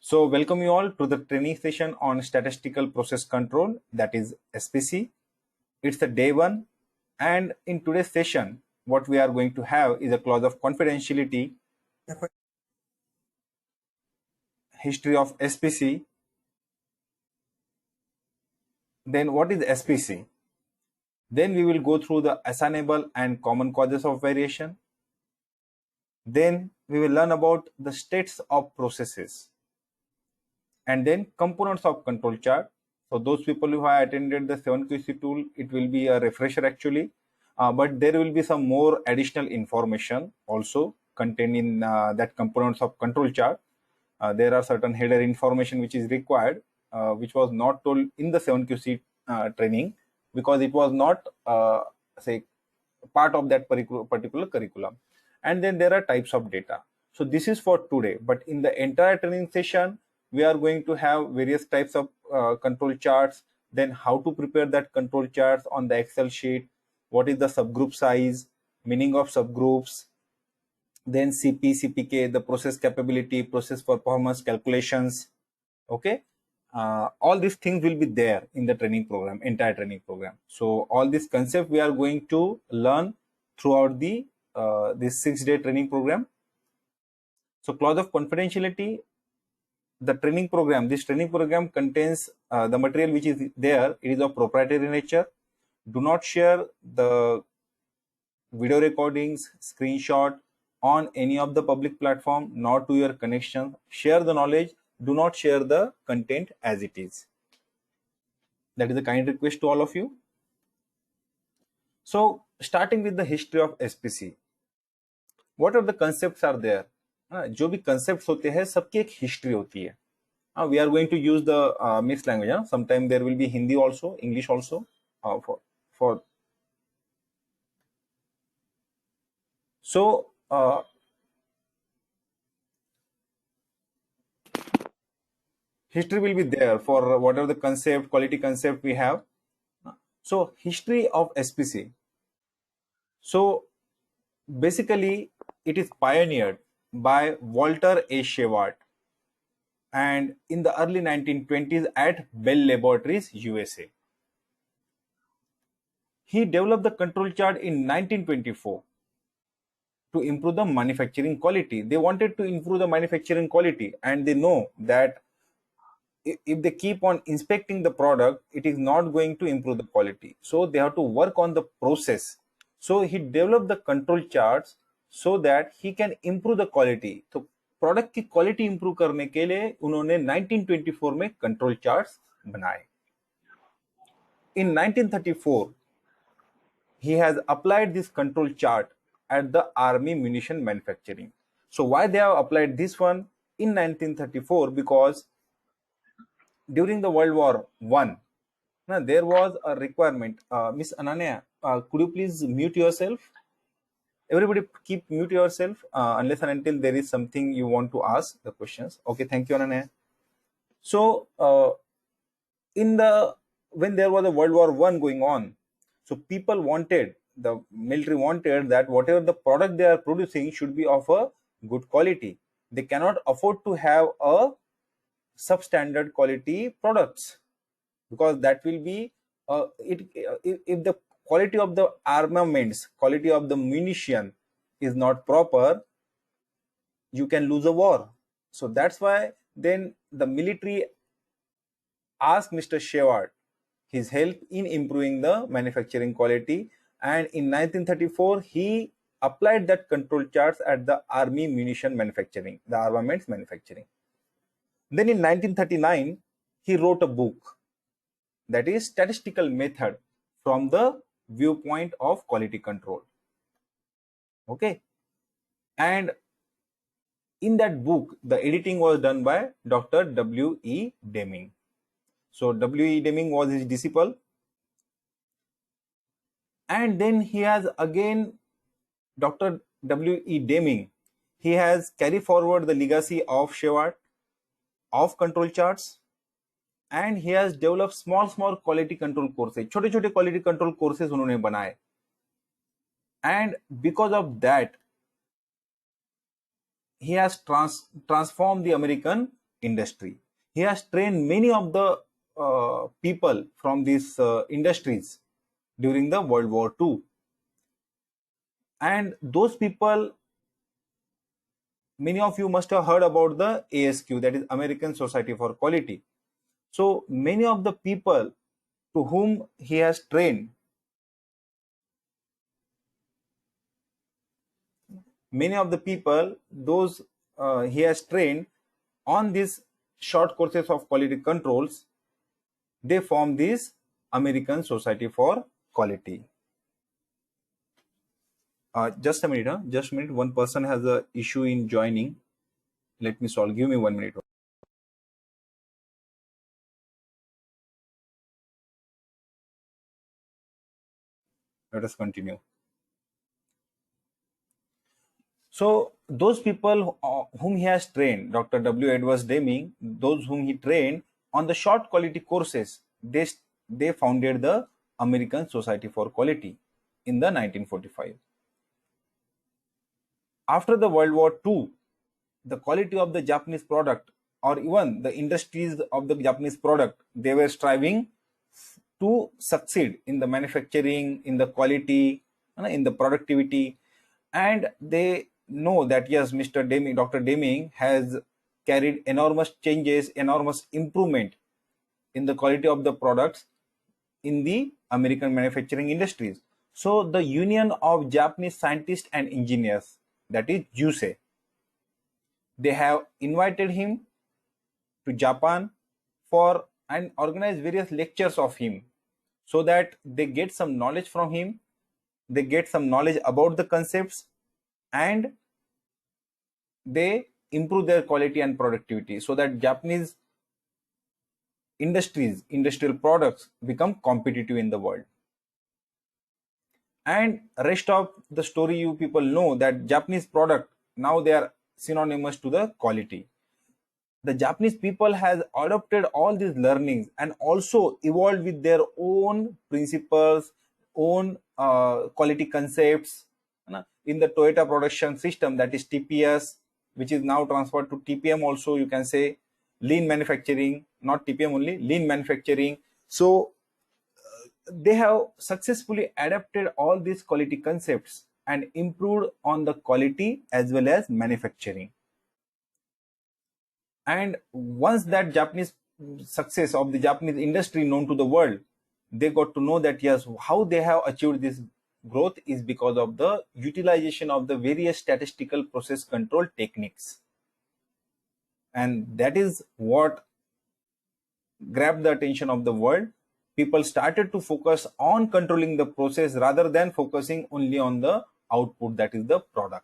So welcome you all to the training session on statistical process control, that is SPC. It's the day one, and in today's session what we are going to have is a clause of confidentiality, history of SPC. Then what is SPC? Then we will go through the assignable and common causes of variation. Then we will learn about the states of processes, and then components of control chart. So those people who have attended the 7QC tool, it will be a refresher actually, but there will be some more additional information also contained in that components of control chart. There are certain header information which is required, which was not told in the 7QC training because it was not say part of that particular curriculum. And then there are types of data. So this is for today, but in the entire training session we are going to have various types of control charts, then how to prepare that control charts on the Excel sheet, what is the subgroup size, meaning of subgroups, then CP, CPK, the process capability, process performance calculations. Okay, all these things will be there in the training program, entire training program. So all these concepts we are going to learn throughout the this 6-day training program. So clause of confidentiality, the training program, this training program contains the material which is there, it is of proprietary nature. Do not share the video recordings, screenshot on any of the public platform, nor to your connection. Share the knowledge, do not share the content as it is. That is a kind request to all of you. So starting with the history of SPC, what are the concepts are there? जो भी concepts होते हैं सबकी एक history होती है. We are going to use the mixed language. Sometime there will be Hindi also, English also for so history will be there for whatever the concept, quality concept we have. So history of SPC. So basically it is pioneered by Walter A. Shewhart, and in the early 1920s at Bell Laboratories, USA. He developed the control chart in 1924 to improve the manufacturing quality. They wanted to improve the manufacturing quality, and they know that if they keep on inspecting the product, it is not going to improve the quality. So they have to work on the process. So he developed the control charts so that he can improve the quality. So product की quality improve करने के लिए उन्होंने 1924 में control charts बनाए. In 1934 he has applied this control chart at the army munition manufacturing. So why they have applied this one in 1934? Because during the World War I, there was a requirement. Miss Ananya, could you please mute yourself? Everybody keep mute yourself unless and until there is something you want to ask the questions. Okay, thank you, Ananya. So when there was a World War I going on, so people wanted, the military wanted that whatever the product they are producing should be of a good quality. They cannot afford to have a substandard quality products, because that will be if the quality of the armaments, quality of the munition is not proper, you can lose a war. So that's why then the military asked Mr. Shewhart his help in improving the manufacturing quality, and in 1934 he applied that control charts at the army munition manufacturing, the armaments manufacturing. Then in 1939 he wrote a book, that is Statistical Method from the Viewpoint of Quality Control. Okay, and in that book the editing was done by Dr. W.E. Deming. So W.E. Deming was his disciple, and then he has again, Dr. W.E. Deming, he has carried forward the legacy of Shewhart of control charts, and he has developed small quality control courses, छोटे quality control courses उन्होंने बनाए, and because of that he has transformed the American industry. He has trained many of the people from these industries during the World War II. And those people, many of you must have heard about the ASQ, that is American Society for Quality. So many of the people to whom he has trained, many of the people, those he has trained on these short courses of quality controls, they form this American Society for Quality. Just a minute, just a minute. One person has a issue in joining. Let me solve. Give me 1 minute. Let us continue. So those people whom he has trained, Dr. W. Edwards Deming, those whom he trained on the short quality courses, they founded the American Society for Quality in the 1945. After the World War II, the quality of the Japanese product, or even the industries of the Japanese product, they were striving to succeed in the manufacturing, in the quality, in the productivity, and they know that yes, Mr. Deming, Dr. Deming has carried enormous changes, enormous improvement in the quality of the products in the American manufacturing industries. So the Union of Japanese Scientists and Engineers, that is JUSE, they have invited him to Japan for and organize various lectures of him, so that they get some knowledge from him, they get some knowledge about the concepts, and they improve their quality and productivity, so that Japanese industries, industrial products become competitive in the world. And rest of the story, you people know that Japanese product, now they are synonymous to the quality. The Japanese people has adopted all these learnings and also evolved with their own principles, own quality concepts in the Toyota production system, that is TPS, which is now transferred to TPM also, you can say lean manufacturing, not TPM only, lean manufacturing. So they have successfully adapted all these quality concepts and improved on the quality as well as manufacturing. And once that Japanese success of the Japanese industry known to the world, they got to know that yes, how they have achieved this growth is because of the utilization of the various statistical process control techniques. And that is what grabbed the attention of the world. People started to focus on controlling the process rather than focusing only on the output, that is the product.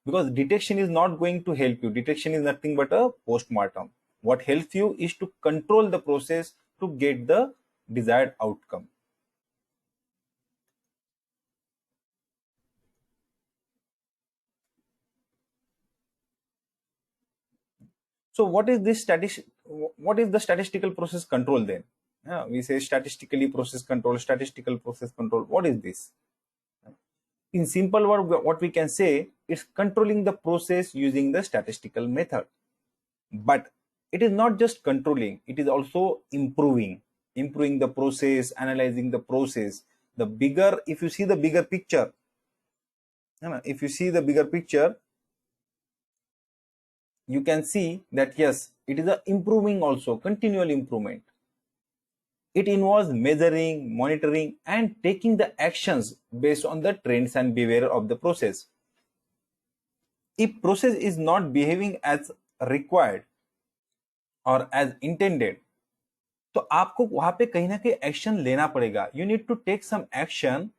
Because detection is not going to help you. Detection is nothing but a post-mortem. What helps you is to control the process to get the desired outcome. So what is this what is the statistical process control then? We say statistically process control, statistical process control. What is this? In simple word, what we can say is controlling the process using the statistical method. But it is not just controlling, it is also improving the process, analyzing the process. The bigger, if you see the bigger picture, you can see that yes, it is a improving also, continual improvement. It involves measuring, monitoring, and taking the actions based on the trends and behavior of the process. If process is not behaving as required or as intended, तो आपको वहां पे कहीं ना कहीं action लेना पड़ेगा. You need to take some action.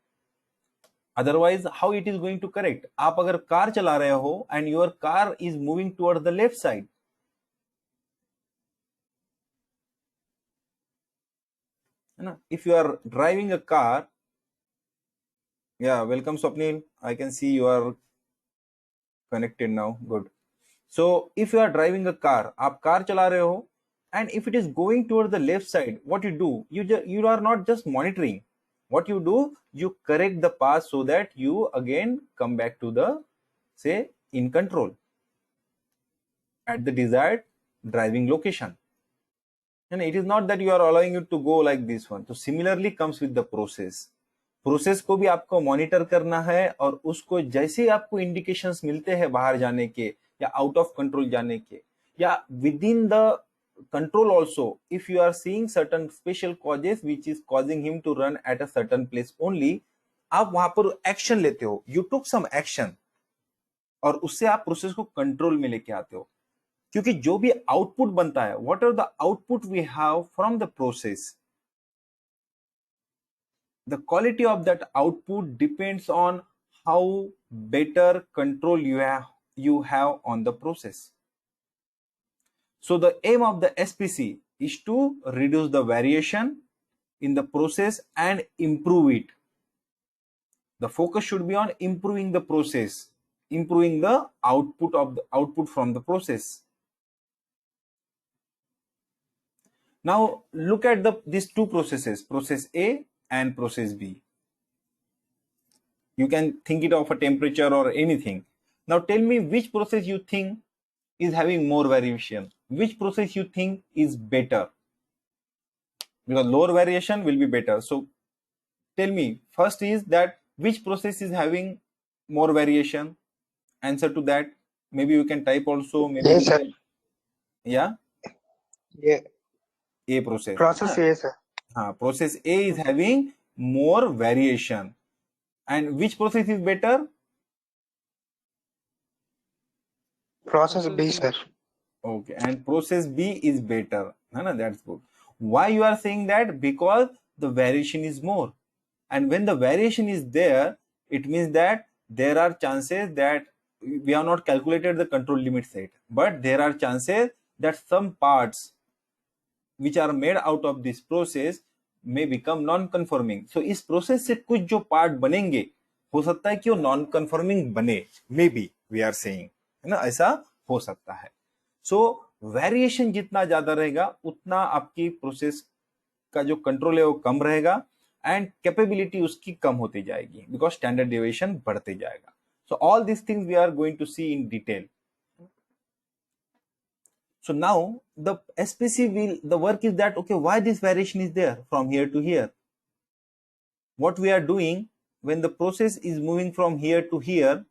Otherwise, how it is going to correct? आप अगर कार चला रहे हो and your car is moving towards the left side, if you are driving a car, yeah, welcome Swapnil, I can see you are connected now, good. So if you are driving a car, आप car चला रहे हो, and if it is going towards the left side, what you do, you are not just monitoring. What you do, you correct the path so that you again come back to the, say, in control at the desired driving location. And it is not that you are allowing it to go like this one. So similarly comes with the process. Process को भी आपको monitor करना है, और उसको जैसे ही आपको indications मिलते हैं बाहर जाने के या आउट ऑफ कंट्रोल जाने के, या within the control also, if you are seeing certain special causes which is causing him to run at a certain place only, आप वहां पर एक्शन लेते हो, यू टुक सम एक्शन, और उससे आप प्रोसेस को कंट्रोल में लेके आते हो. क्योंकि जो भी आउटपुट बनता है, what are the output we have from the process, the quality of that output depends on how better control you have on the process. So the aim of the SPC is to reduce the variation in the process and improve it. The focus should be on improving the process, improving the output from the process. Now look at these two processes, process A and process B. You can think it of a temperature or anything. Now tell me which process you think is having more variation, which process you think is better, because lower variation will be better. So tell me first is that which process is having more variation. Answer to that, maybe you can type also, maybe. Yes, sir. Yeah, Yeah. A process. Process A, sir. Process A is having more variation. And which process is better? Process B, sir. Okay, and process B is better. No, that's good. Why you are saying that? Because the variation is more. And when the variation is there, it means that there are chances that we have not calculated the control limit set, but there are chances that some parts which are made out of this process may become non-conforming. So इस process से कुछ जो part बनेंगे, हो सकता है कि वो non-conforming बने, maybe we are saying, है ना, ऐसा हो सकता है. So variation जितना ज्यादा रहेगा, उतना आपकी process का जो control है वो कम रहेगा, and capability उसकी कम होती जाएगी, because standard deviation बढ़ते जाएगा. So all these things we are going to see in detail. So now the SPC the work is that, okay, why this variation is there from here to here? What we are doing when the process is moving from here to here,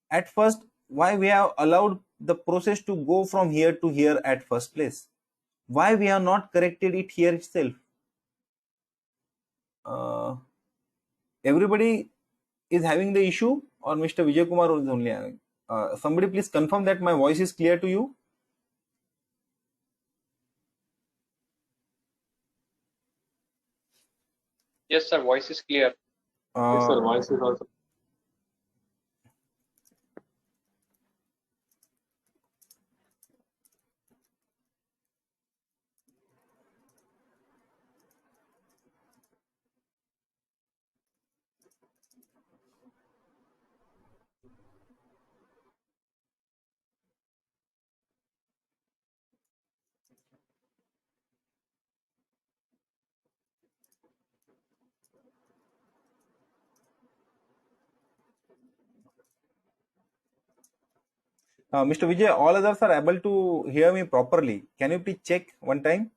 at first, why we have allowed the process to go from here to here at first place? Why we have not corrected it here itself? Everybody is having the issue, or Mr. Vijay Kumar is only having? Somebody please confirm that my voice is clear to you. Yes, sir. Voice is clear. Yes, sir. Voice is also. Mr. Vijay, all others are able to hear me properly. Can you please check one time?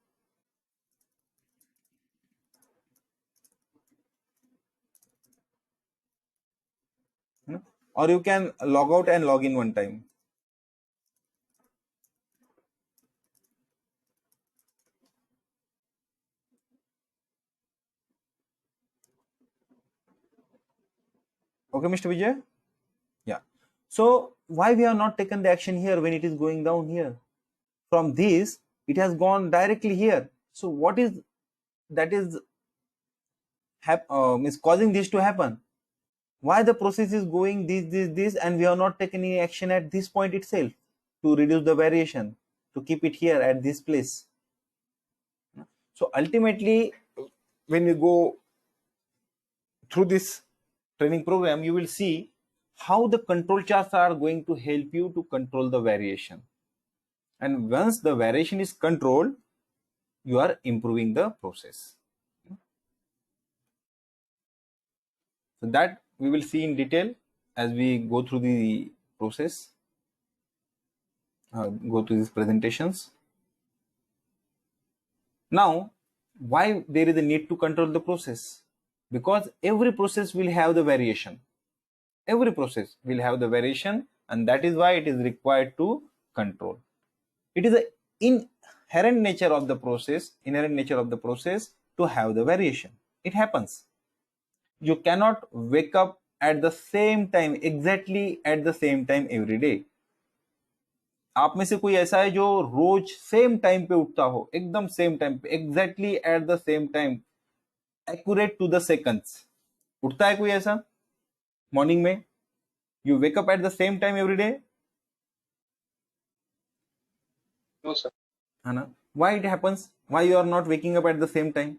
Or you can log out and log in one time. Okay, Mr. Vijay? Yeah. So why we have not taken the action here when it is going down here? From this, it has gone directly here. So what is that is causing this to happen? Why the process is going this, and we have not taken any action at this point itself to reduce the variation, to keep it here at this place? So ultimately, when you go through this training program, you will see how the control charts are going to help you to control the variation. And once the variation is controlled, you are improving the process. So that we will see in detail as we go through the process. go to these presentations. Now, why there is a need to control the process? Because every process will have the variation. Every process will have the variation, and that is why it is required to control. It is the inherent nature of the process to have the variation. It happens. You cannot wake up at the same time, exactly at the same time every day. आप में से कोई ऐसा है जो रोज same time पे उठता हो, एकदम सेम टाइम पे, exactly at the same time, accurate to the seconds? उठता है कोई ऐसा मॉर्निंग में? You wake up at the same time every day? No, sir. है ना? Why it happens? Why you are not waking up at the same time?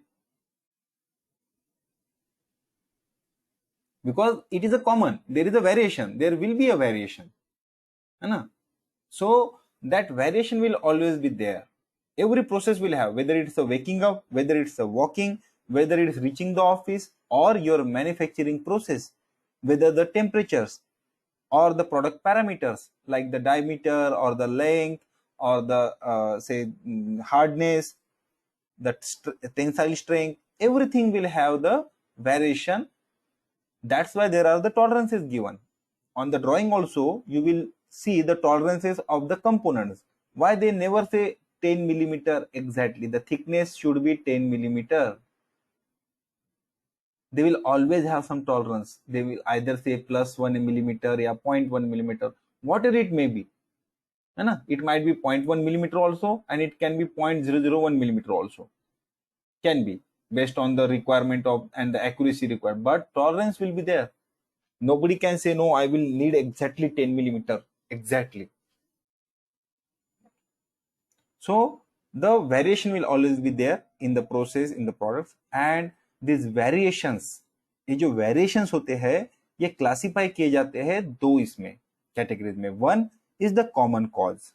Because it is a common. There is a variation. There will be a variation. है ना? So that variation will always be there. Every process will have, whether it's a waking up, whether it's a walking, whether it's reaching the office, or your manufacturing process, whether the temperatures or the product parameters like the diameter or the length or the say hardness, the tensile strength, everything will have the variation. That's why there are the tolerances given. On the drawing also, you will see the tolerances of the components. Why they never say 10 millimeter exactly? The thickness should be 10 millimeter. They will always have some tolerance. They will either say plus 1 millimeter or 0.1 millimeter, whatever it may be. It might be 0.1 millimeter also, and it can be 0.001 millimeter also. Can be based on the requirement of and the accuracy required, but tolerance will be there. Nobody can say no, I will need exactly 10 millimeter exactly. So the variation will always be there in the process, in the products, and these variations, ये जो variations होते हैं ये classify किए जाते हैं दो इसमें categories में. One is the common cause,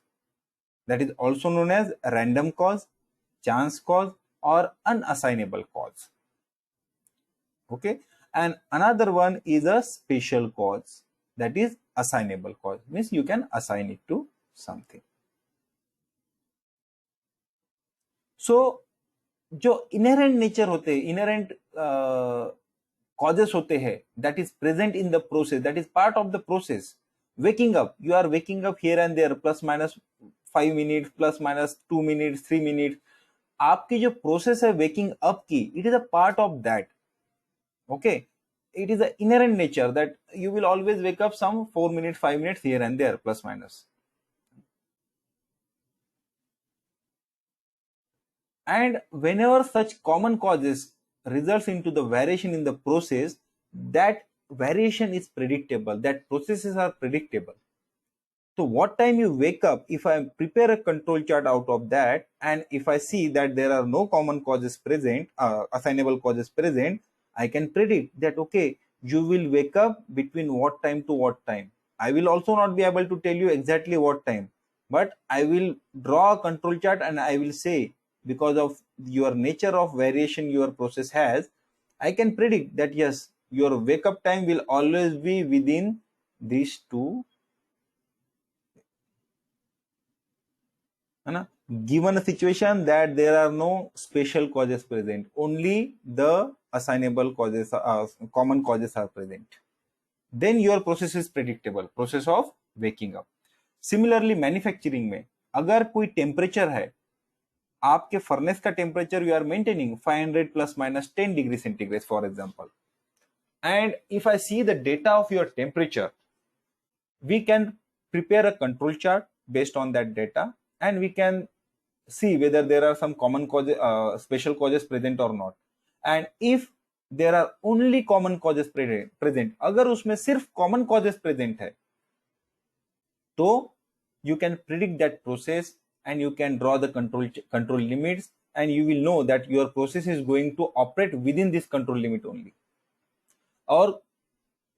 that is also known as random cause, chance cause, or unassignable cause. Okay, and another one is a special cause, that is assignable cause, means you can assign it to something. So जो inherent nature होते हैं, inherent causes होते हैं, that is present in the process, that is part of the process. Waking up, you are waking up here and there, plus minus 5 minute, plus minus 2 minute, 3 minute. आपकी जो process है waking up की, it is a part of that. Okay, it is an inherent nature that you will always wake up some 4 minutes, 5 minutes here and there, plus minus. And whenever such common causes results into the variation in the process, that variation is predictable, that processes are predictable. So what time you wake up, if I prepare a control chart out of that, and if I see that there are no common causes present, assignable causes present, I can predict that, okay, you will wake up between what time to what time. I will also not be able to tell you exactly what time, but I will draw a control chart and I will say, because of your nature of variation your process has, I can predict that yes, your wake up time will always be within these two. Given a situation that there are no special causes present, only the assignable causes, common causes are present, then your process is predictable, process of waking up. Similarly manufacturing में अगर कोई temperature है, आपके furnace का temperature you are maintaining 500 plus minus 10 degree centigrade for example, and if I see the data of your temperature, we can prepare a control chart based on that data, and we can see whether there are some common causes, special causes present or not. And if there are only common causes present, अगर उसमें सिर्फ common causes present है, तो you can predict that process and you can draw the control limits, and you will know that your process is going to operate within this control limit only. और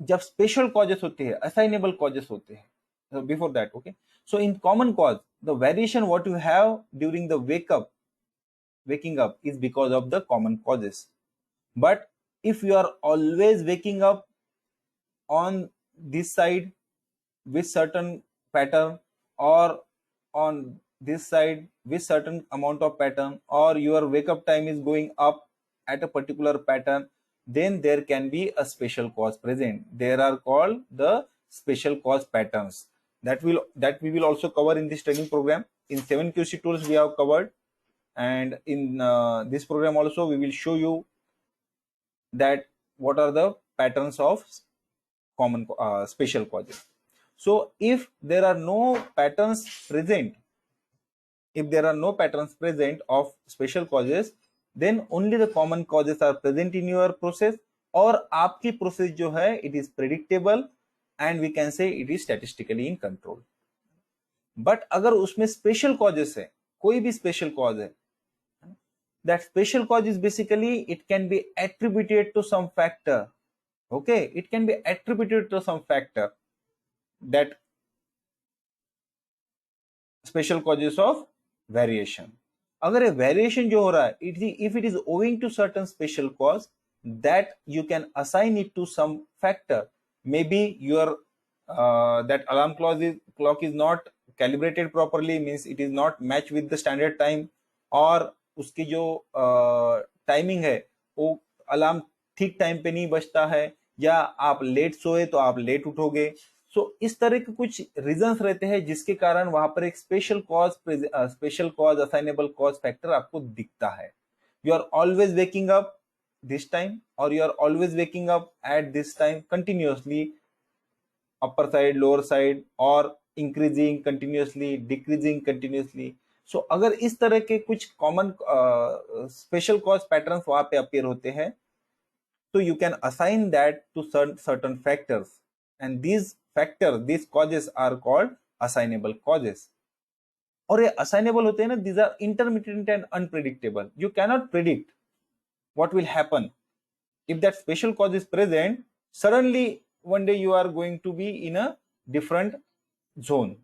जब special causes होते हैं, assignable causes होते हैं, so before that, okay, so in common cause, the variation what you have during the waking up is because of the common causes. But if you are always waking up on this side with certain pattern, or on this side with certain amount of pattern, or your wake up time is going up at a particular pattern, then there can be a special cause present. There are called the special cause patterns that we will also cover in this training program. In 7QC tools we have covered, and in this program also we will show you that what are the patterns of common special causes. So if there are no patterns present, of special causes, then only the common causes are present in your process, और आपकी process जो है it is predictable and we can say it is statistically in control. But अगर उसमें special causes है, कोई भी special cause है, that special cause is basically it can be attributed to some factor. Okay, it can be attributed to some factor, that special causes of variation. अगर ये variation जो हो रहा है, if it is owing to certain special cause, that you can assign it to some factor. Maybe your that alarm clock is not calibrated properly, means it is not matched with the standard time, और उसकी जो timing है वो alarm ठीक time पे नहीं बजता है, या आप लेट सोए तो आप लेट उठोगे. सो इस तरह के कुछ रीजंस रहते हैं जिसके कारण वहां पर एक special cause assignable cause factor आपको दिखता है. You are always waking up this time, or you are always waking up at this time continuously, upper side, lower side, or increasing continuously, decreasing continuously. So अगर इस तरह के कुछ common special cause patterns वहां पे appear होते हैं, तो you can assign that to certain factors, and these causes are called assignable causes. और ये assignable होते हैं ना, these are intermittent and unpredictable. You cannot predict what will happen. If that special cause is present, suddenly one day you are going to be in a different zone.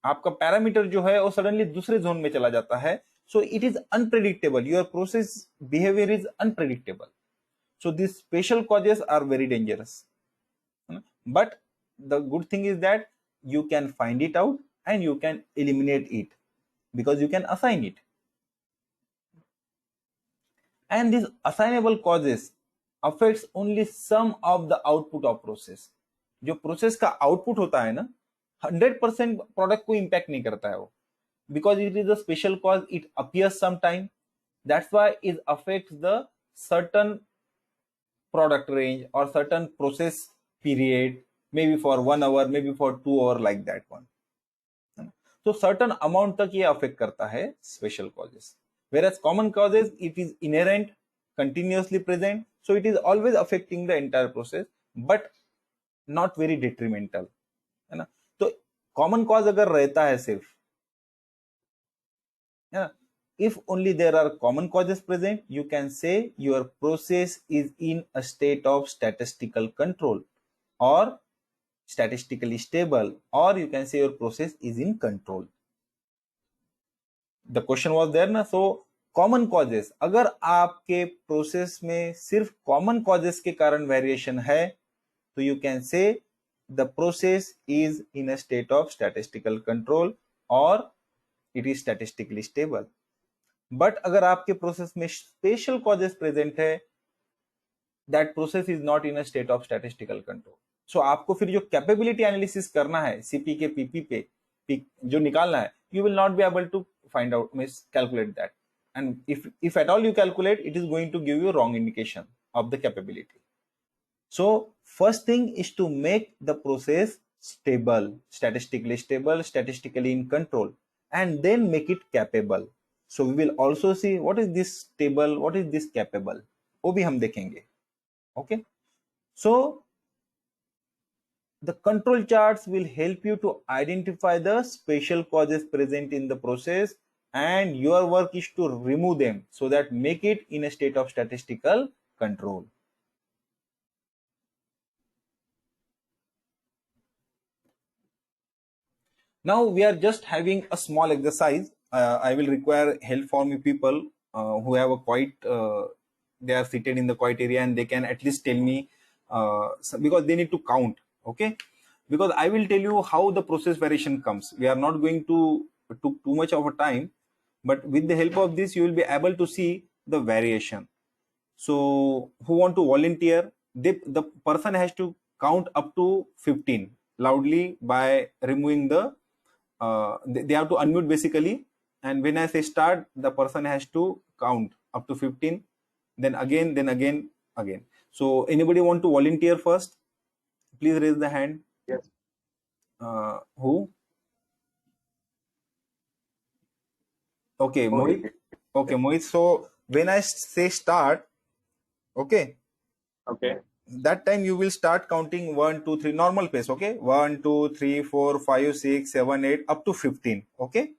आपका parameter जो है वो suddenly दूसरे zone में चला जाता है. So it is unpredictable. Your process behavior is unpredictable. So these special causes are very dangerous. But the good thing is that you can find it out and you can eliminate it because you can assign it. And these assignable causes affects only some of the output of process. जो process का output होता है ना, 100% product को impact नहीं करता है वो, because it is a special cause, it appears sometime. That's why it affects the certain product range or certain process period, maybe for 1 hour, maybe for 2 hour, like that one. So certain amount तक ये affect करता है special causes. Whereas common causes, it is inherent, continuously present, so it is always affecting the entire process, but not very detrimental, है ना. तो common cause अगर रहता है सिर्फ, है ना, if only there are common causes present, you can say your process is in a state of statistical control or statistically stable, or you can say your process is in control. The question was there ना. So common causes, अगर आपके process में सिर्फ common causes के कारण variation है, तो you can say the process is in a state of statistical control और it is statistically stable. But अगर आपके प्रोसेस में स्पेशल कॉजेस प्रेजेंट है, that process is not in a state of statistical control. So आपको फिर जो capability analysis करना है सीपी के पीपी पे जो निकालना है, you will not be able to find out, means calculate that. And if at all you calculate, it is going to give you wrong indication of the capability. So first thing is to make the process stable, statistically in control, and then make it capable. So we will also see what is this stable, what is this capable, वो भी हम देखेंगे. Okay, so the control charts will help you to identify the special causes present in the process, and your work is to remove them, so that make it in a state of statistical control. Now we are just having a small exercise. I will require help from you people who have a quiet, they are seated in the quiet area and they can at least tell me, because they need to count. Okay, because I will tell you how the process variation comes. We are not going to took too much of a time, but with the help of this, you will be able to see the variation. So who want to volunteer? The person has to count up to 15 loudly by removing the, they have to unmute basically. And when I say start, the person has to count up to 15, then again. So anybody want to volunteer first? Please raise the hand. Yes. Who? Okay, Mohit. Okay, Mohit. So when I say start, okay, Okay. that time you will start counting 1, 2, 3, normal pace. Okay, 1, 2, 3, 4, 5, 6, 7, 8, up to 15. Okay,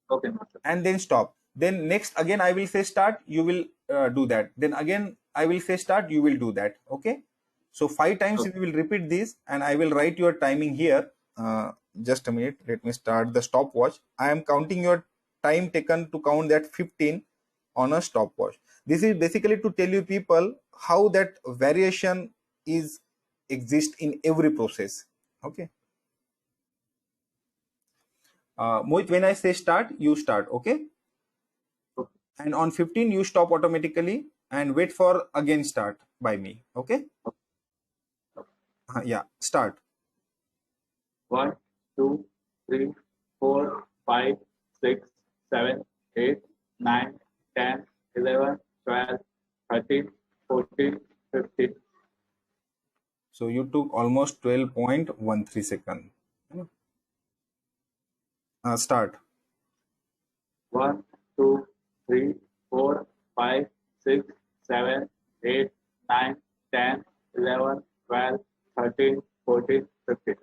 Okay, master. and then stop. Then next again I will say start, you will do that. Then again I will say start, you will do that. Okay, so 5 times Okay. we will repeat this, and I will write your timing here. Just a minute, let me start the stopwatch. I am counting your time taken to count that 15 on a stopwatch. This is basically to tell you people how that variation is exist in every process. Okay, Mohit, when I say start, you start. Okay, Okay. and on 15 you stop automatically and wait for again start by me. Okay, yeah, start. 1, 2, 3, 4, 5, 6, 7, 8, 9, 10, 11, 12, 13, 14, 15. So you took almost 12.13 seconds. Start. 1, 2, 3, 4, 5, 6, 7, 8, 9, 10, 11, 12, 13, 14, 15.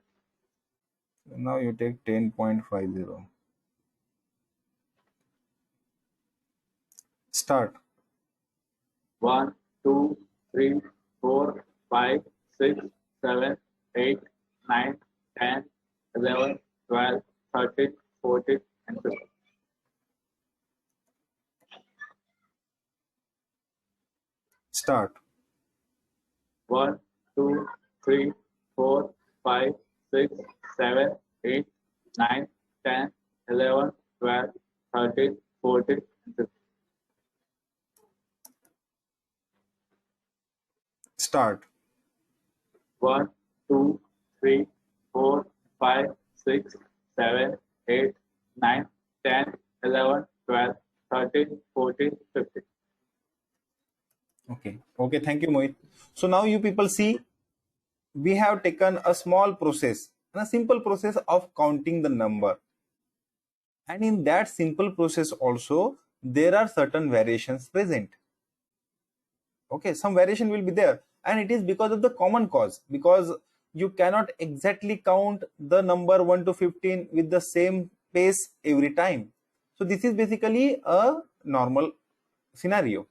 Now you take 10.50. Start. 1, 2, 3, 4, 5, 6, 7, 8, 9, 10, 11, 12, 13, 14, and 15. Start. 1, 2, 3, 4, 5, 6, 7, 8, 9, 10, 11, 12, 13, 14, and 15. Start. 1, 2, 3, 4, 5, 6, 7, 8, 9, 10, 11, 12, 13, 14, 15. Okay, thank you, Mohit. So now you people see, we have taken a small process and a simple process of counting the number, and in that simple process also there are certain variations present. Okay, some variation will be there, and it is because of the common cause, because you cannot exactly count the number 1 to 15 with the same pace every time. So this is basically a normal scenario.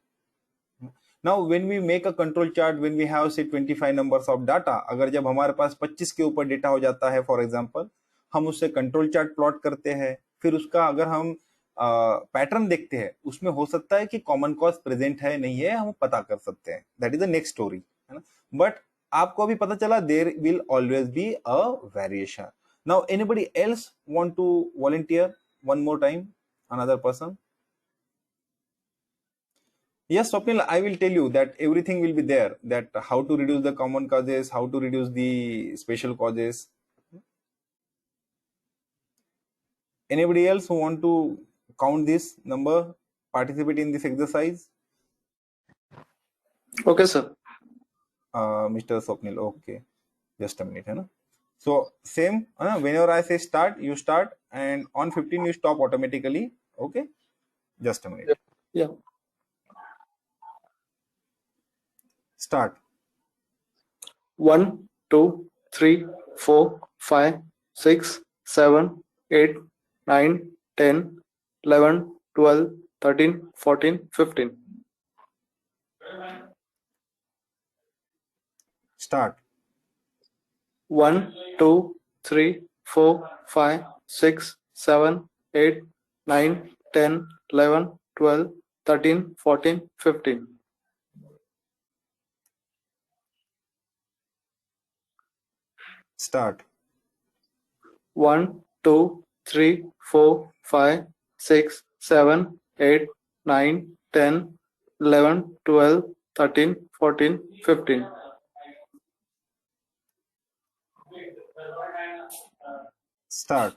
Now when we make a control chart, when we have say 25 numbers of data, अगर जब हमारे पास 25 के ऊपर data हो जाता है, for example हम उससे कंट्रोल चार्ट प्लॉट करते हैं, फिर उसका अगर हम पैटर्न देखते हैं, उसमें हो सकता है कि कॉमन कॉज प्रेजेंट है नहीं है, हम पता कर सकते हैं. That is the next story, है ना. बट आपको अभी पता चला there will always be a variation. Now anybody else want to volunteer one more time, another person? Yes, Swapnil, I will tell you that everything will be there, that how to reduce the common causes, how to reduce the special causes. Anybody else who want to count this number, participate in this exercise? Okay, sir. Mr. Swapnil, okay. Just a minute. Hai na? So same, whenever I say start, you start, and on 15 you stop automatically. Okay, just a minute. Yeah. Start. 1, 2, 3, 4, 5, 6, 7, 8, 9, 10, 11, 12, 13, 14, 15. Start. 1, 2, 3, 4, 5, 6, 7, 8, 9, 10, 11, 12, 13, 14, 15. Start. 1, 2, 3, 4, 5, 6, 7, 8, 9, 10, 11, 12, 13, 14, 15. Start.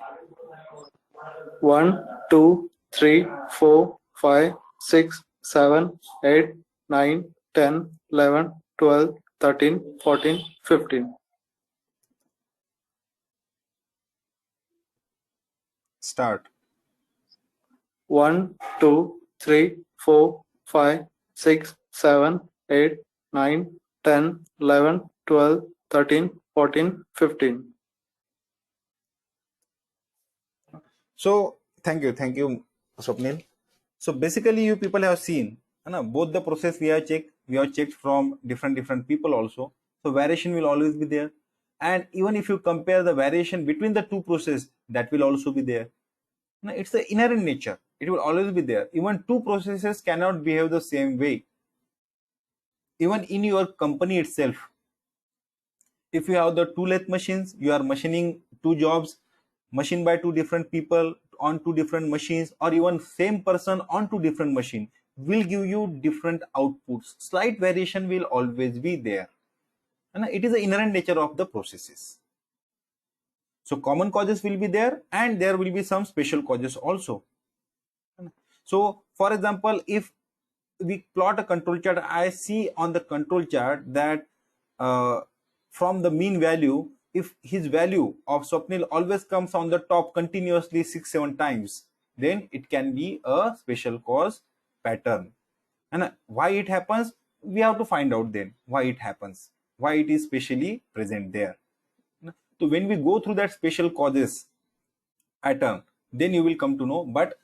1, 2, 3, 4, 5, 6, 7, 8, 9, 10, 11, 12, 13, 14, 15. Start. 1, 2, 3, 4, 5, 6, 7, 8, 9, 10, 11, 12, 13, 14, 15. So thank you, Swapnil. So basically, you people have seen, both the process we have checked from different people also. So variation will always be there, and even if you compare the variation between the two processes, that will also be there. It's the inherent nature. It will always be there. Even two processes cannot behave the same way. Even in your company itself, if you have the two lathe machines, you are machining two jobs, machined by two different people on two different machines, or even same person on two different machines, will give you different outputs. Slight variation will always be there, and it is the inherent nature of the processes. So common causes will be there, and there will be some special causes also. So for example, if we plot a control chart, I see on the control chart that from the mean value, if his value of Swapnil always comes on the top continuously 6-7 times, then it can be a special cause pattern. And why it happens, we have to find out then why it happens, why it is specially present there. So when we go through that special causes pattern, then you will come to know. But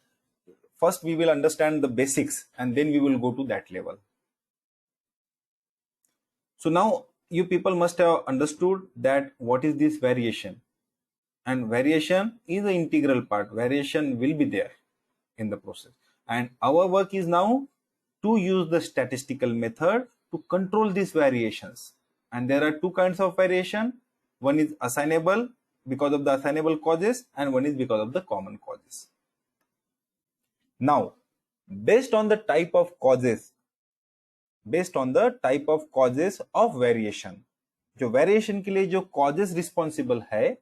first we will understand the basics, and then we will go to that level. So now you people must have understood that what is this variation, and variation is the integral part. Variation will be there in the process, and our work is now to use the statistical method to control these variations. And there are two kinds of variation. One is assignable because of the assignable causes, and one is because of the common causes. Now, based on the type of causes of variation, जो variation के लिए जो causes responsible है,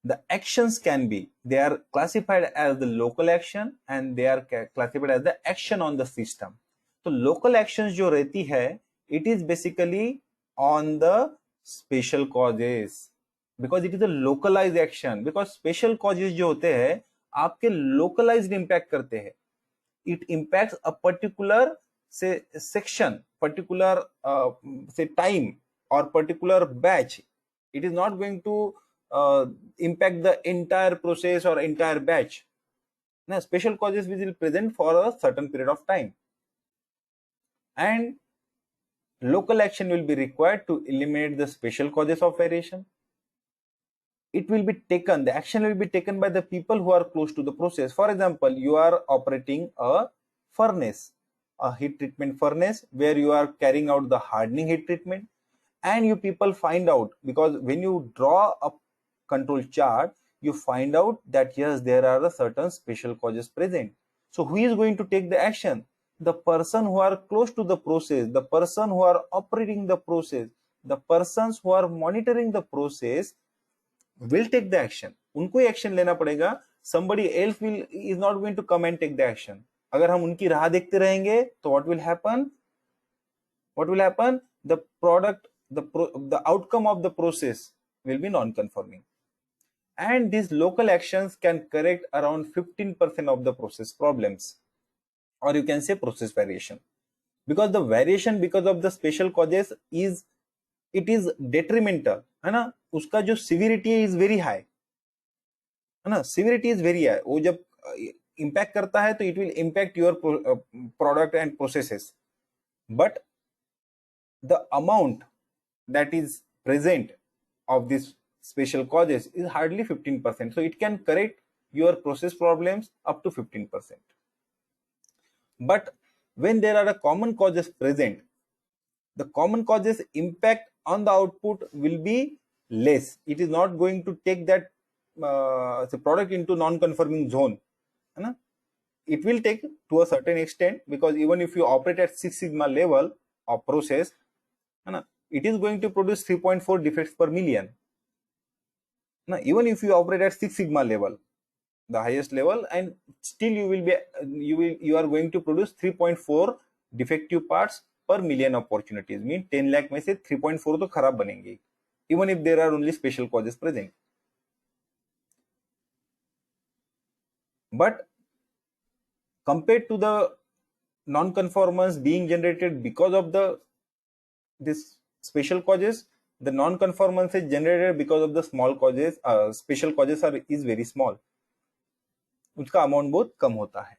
the actions can be, they are classified as the local action and they are classified as the action on the system. So local actions जो रहती है, it is basically on the special causes, because it is a localized action. Because special causes जो होते हैं आपके localized impact करते हैं. It impacts a particular say section, particular say time or particular batch. It is not going to impact the entire process or entire batch. Now, special causes will present for a certain period of time, and local action will be required to eliminate the special causes of variation. It will be taken, the action will be taken by the people who are close to the process. For example, you are operating a furnace, a heat treatment furnace, where you are carrying out the hardening heat treatment, and you people find out, because when you draw a control chart, you find out that yes, there are a certain special causes present. So who is going to take the action? The person who are close to the process, the person who are operating the process, the persons who are monitoring the process will take the action. उनको ही action लेना पड़ेगा. Somebody else is not going to come and take the action. अगर हम उनकी राह देखते रहेंगे तो what will happen? The product, the outcome of the process will be non-conforming. And these local actions can correct around 15% of the process problems, or you can say process variation. Because the variation because of the special causes is detrimental, है ना. उसका जो severity is very high, है ना. Severity is very high. वो जब impact करता है तो it will impact your product and processes. But the amount that is present of these special causes is hardly 15%. So it can correct your process problems up to 15%. But when there are common causes present, the common causes impact on the output will be less. It is not going to take that the product into non-conforming zone. है ना? It will take to a certain extent, because even if you operate at 6 sigma level of process, है ना, it is going to produce 3.4 defects per million. Now, even if you operate at 6 sigma level, the highest level, and still you are going to produce 3.4 defective parts per million opportunities. Mean 10 lakh में से 3.4 तो खराब बनेंगे, even if there are only special causes present. But compared to the non-conformance being generated because of this special causes, the non-conformance is generated because of the small causes. Special causes is very small. उसका amount बहुत कम होता है.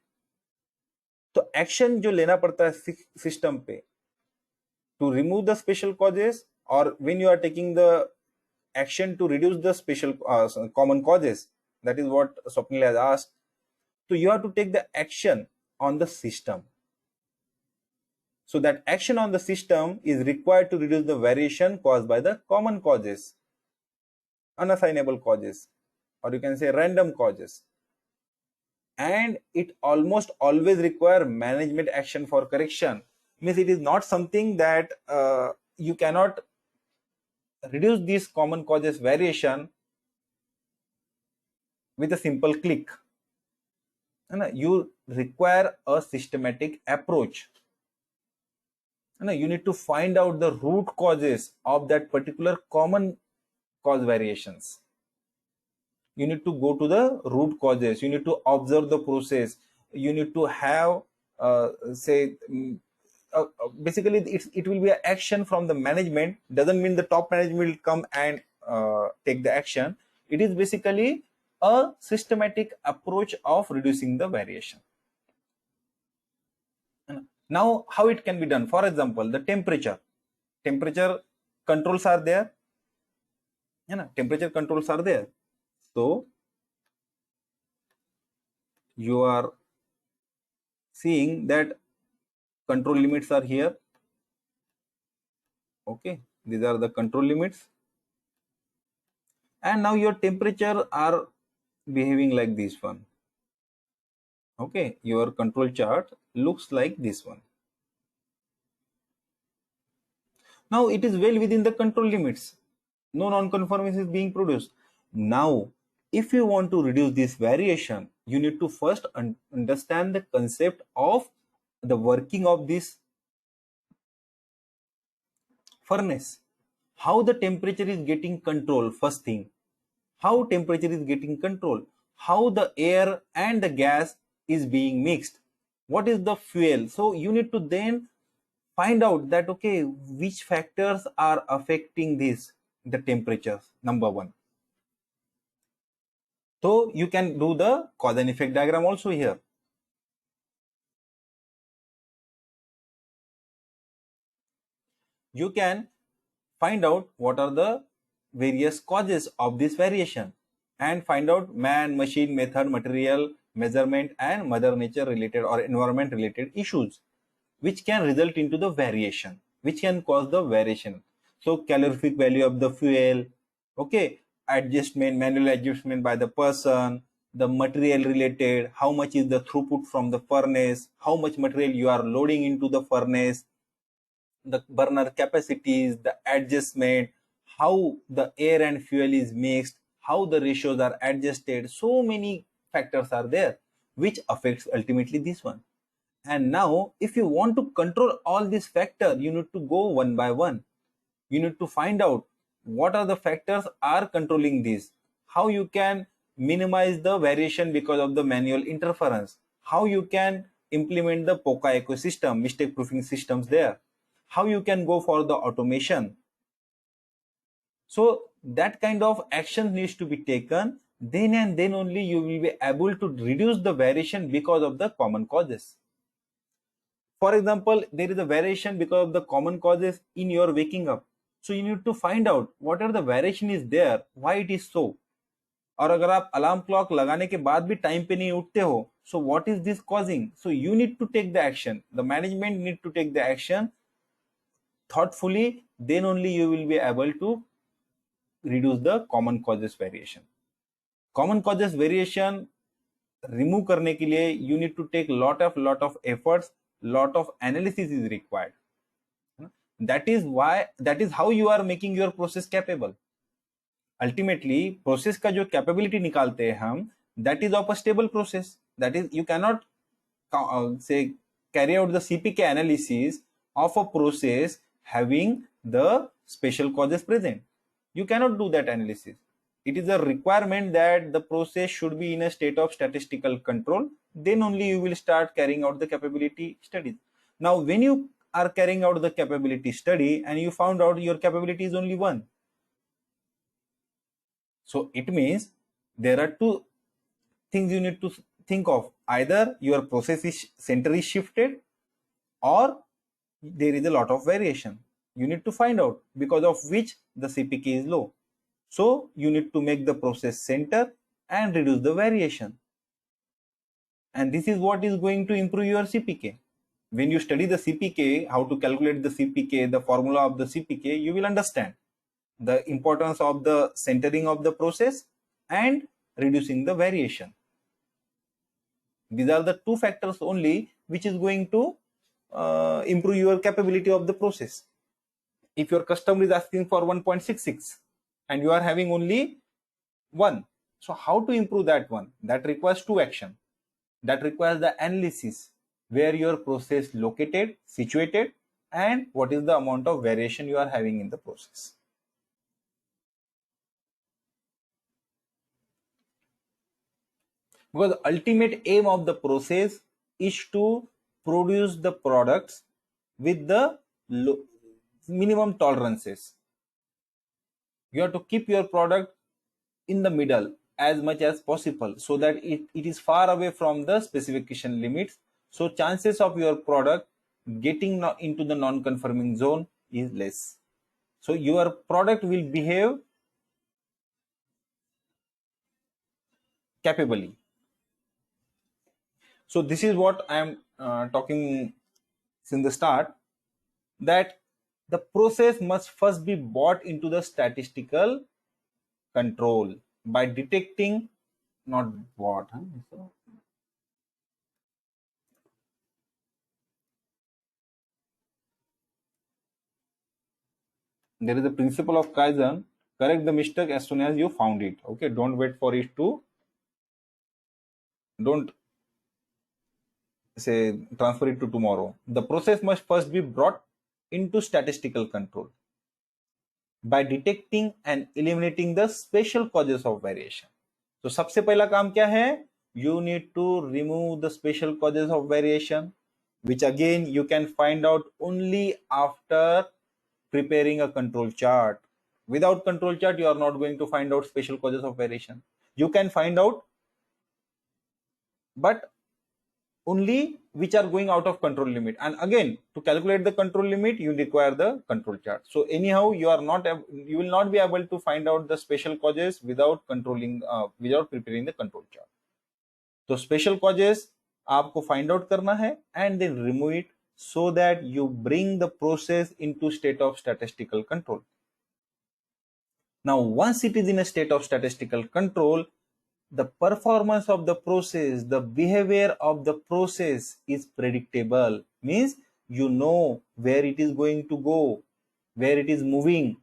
तो action जो लेना पड़ता है system पे to remove the special causes, और when you are taking the action to reduce the special common causes, that is what Swapnil has asked. So you have to take the action on the system. So that action on the system is required to reduce the variation caused by the common causes, unassignable causes, or you can say random causes. And it almost always require management action for correction. Means it is not something that you cannot reduce these common causes variation with a simple click. You require a systematic approach. You need to find out the root causes of that particular common cause variations. You need to go to the root causes. You need to observe the process. You need to have, basically it will be an action from the management. Doesn't mean the top management will come and take the action. It is basically a systematic approach of reducing the variation. Now, how it can be done? For example, the temperature controls are there. Temperature controls are there. So you are seeing that control limits are here. Okay, these are the control limits. And now your temperature are behaving like this one. Okay, your control chart looks like this one. Now it is well within the control limits. No non-conformance is being produced. Now, if you want to reduce this variation, you need to first understand the concept of the working of this furnace. How the temperature is getting control, first thing. How temperature is getting control. How the air and the gas is being mixed. What is the fuel? So you need to then find out that, okay, which factors are affecting this, the temperatures, number one. So you can do the cause and effect diagram also here. You can find out what are the various causes of this variation and find out man, machine, method, material, measurement and mother nature related or environment related issues which can result into the variation, which can cause the variation. So calorific value of the fuel, okay, adjustment, manual adjustment by the person, the material related, how much is the throughput from the furnace, how much material you are loading into the furnace, the burner capacities, the adjustment, how the air and fuel is mixed, how the ratios are adjusted. So many factors are there which affects ultimately this one. And now if you want to control all these factors, you need to go one by one. You need to find out what are the factors are controlling this, how you can minimize the variation because of the manual interference, how you can implement the POCA ecosystem, mistake proofing systems there, how you can go for the automation. So that kind of action needs to be taken, then and then only you will be able to reduce the variation because of the common causes. For example, there is a variation because of the common causes in your waking up. So you need to find out what are the variation is there, why it is so. और अगर आप alarm clock लगाने के बाद भी time पे नहीं उठते हो, so what is this causing? So you need to take the action. The management need to take the action thoughtfully, then only you will be able to reduce the common causes variation. Common causes variation remove करने के लिए you need to take lot of efforts, lot of analysis is required. That is how you are making your process capable. Ultimately process का जो capability निकालते हैं हम, that is of a stable process. That is, you cannot say carry out the CPK analysis of a process having the special causes present. You cannot do that analysis. It is a requirement that the process should be in a state of statistical control. Then only you will start carrying out the capability studies. Now, when you are carrying out the capability study and you found out your capability is only 1, so it means there are two things you need to think of. Either your process center is shifted, or there is a lot of variation. You need to find out because of which the CPK is low. So you need to make the process center and reduce the variation. And this is what is going to improve your CPK. When you study the CPK, how to calculate the CPK, the formula of the CPK, you will understand the importance of the centering of the process and reducing the variation. These are the two factors only which is going to improve your capability of the process. If your customer is asking for 1.66 and you are having only 1, so how to improve that one? That requires two action. That requires the analysis, where your process located, situated, and what is the amount of variation you are having in the process. Because the ultimate aim of the process is to produce the products with the minimum tolerances. You have to keep your product in the middle as much as possible so that it is far away from the specification limits. So chances of your product getting into the non-conforming zone is less. So your product will behave capably. So this is what I am talking since the start, that the process must first be brought into the statistical control by detecting, not what, there is a principle of Kaizen. Correct the mistake as soon as you found it. Okay, don't wait for it to, don't say transfer it to tomorrow. The process must first be brought into statistical control by detecting and eliminating the special causes of variation. So सबसे पहला काम क्या है? You need to remove the special causes of variation, which again you can find out only after preparing a control chart. Without control chart, you are not going to find out special causes of variation. You can find out, but only which are going out of control limit. And again, to calculate the control limit, you require the control chart. So anyhow, you will not be able to find out the special causes without controlling, without preparing the control chart. So special causes आपको find out करना है and then remove it so that you bring the process into state of statistical control. Now, once it is in a state of statistical control, the performance of the process, the behavior of the process is predictable. Means you know where it is going to go, where it is moving.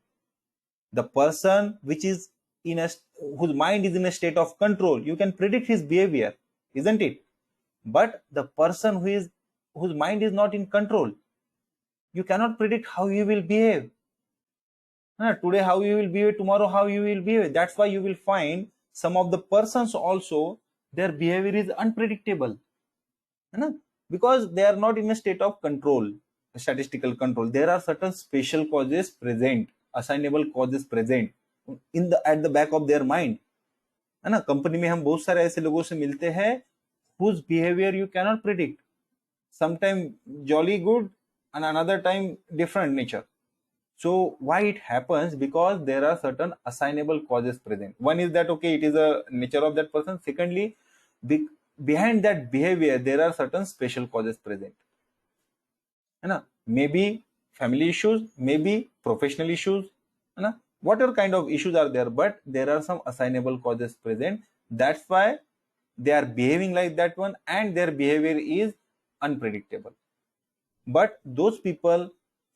The person which is whose mind is in a state of control, you can predict his behavior, isn't it? But the person whose mind is not in control, you cannot predict how he will behave. Today how you will behave, tomorrow how you will behave. That's why you will find some of the persons also, their behavior is unpredictable, because they are not in a state of control, statistical control. There are certain special causes present, assignable causes present at the back of their mind, है ना. Company में हम बहुत सारे ऐसे लोगों से मिलते हैं whose behavior you cannot predict. Sometime jolly good and another time different nature. So why it happens? Because there are certain assignable causes present. One is that, okay, it is a nature of that person. Secondly, behind that behavior, there are certain special causes present. Maybe family issues, maybe professional issues, whatever kind of issues are there, but there are some assignable causes present. That's why they are behaving like that one, and their behavior is unpredictable. But those people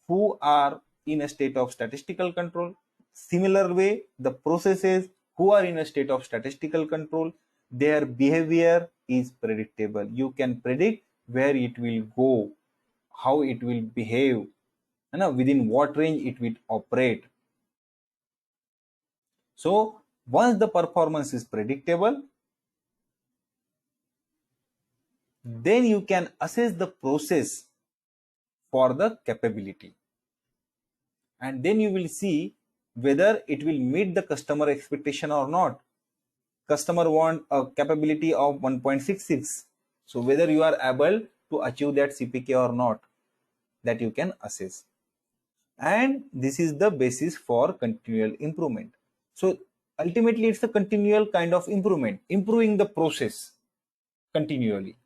who are in a state of statistical control, similar way, the processes who are in a state of statistical control, their behavior is predictable. You can predict where it will go, how it will behave, within what range it will operate. So once the performance is predictable, then you can assess the process for the capability, and then you will see whether it will meet the customer expectation or not. Customer want a capability of 1.66, so whether you are able to achieve that CPK or not, that you can assess. And this is the basis for continual improvement. So ultimately it's a continual kind of improvement, improving the process continually.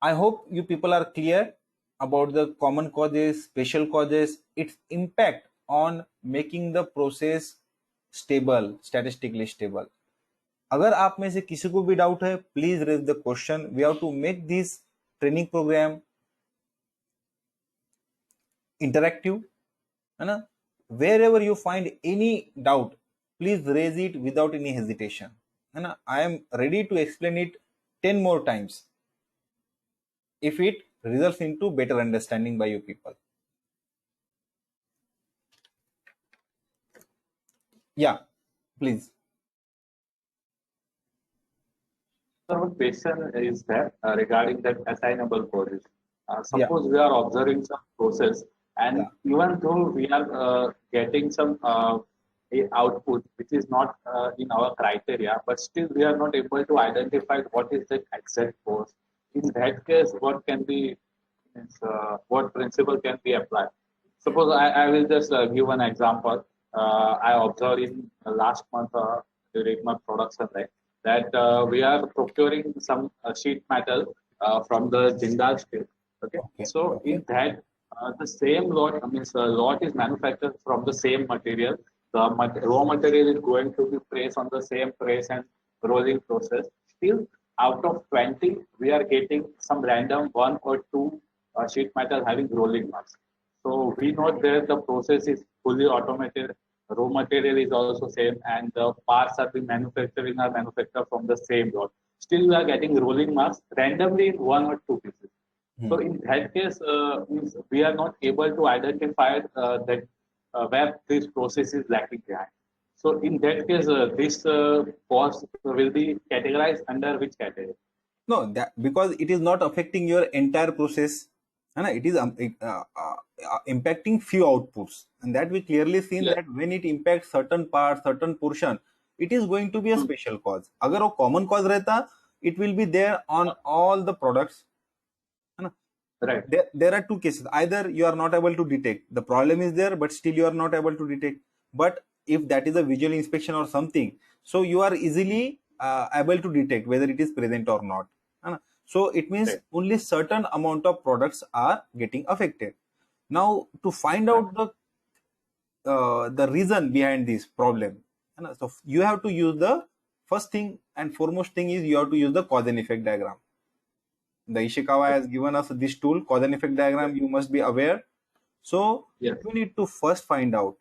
I hope you people are clear about the common causes, special causes, its impact on making the process stable, statistically stable. अगर आप में से किसी को भी doubt है, please raise the question. We have to make this training programme interactive, है ना. Wherever you find any doubt, please raise it without any hesitation, है ना. I am ready to explain it 10 more times if it results into better understanding by you people. Yeah, please. So one question is that regarding that assignable causes. Suppose we are observing some process, and even though we are getting some a output which is not in our criteria, but still we are not able to identify what is the exact cause. In that case, what can be, what principle can be applied? Suppose I will just give one example. I observed in last month during my production line that we are procuring some sheet metal from the Jindal Steel. Okay. So in that, the same lot, means lot is manufactured from the same material. The raw material is going to be pressed on the same press and rolling process. Still, out of 20, we are getting some random one or two sheet metal having rolling marks. So we know that the process is fully automated. Raw material is also same, and the parts are being manufactured from the same lot. Still, we are getting rolling marks randomly in one or two pieces. So in that case, means we are not able to identify that where this process is lacking behind. So in that case, this cost will be categorized under which category? No, that because it is not affecting your entire process, and it is impacting few outputs, and that we clearly seen that when it impacts certain parts, certain portion, it is going to be a special cause. अगर वो common cause रहता, it will be there on all the products. Right. There are two cases. Either you are not able to detect, the problem is there, but still you are not able to detect. But if that is a visual inspection or something, so you are easily able to detect whether it is present or not. So it means only certain amount of products are getting affected. Now to find out the reason behind this problem, so you have to use the first thing and foremost thing is you have to use the cause and effect diagram. The Ishikawa has given us this tool, cause and effect diagram. You must be aware. So you need to first find out.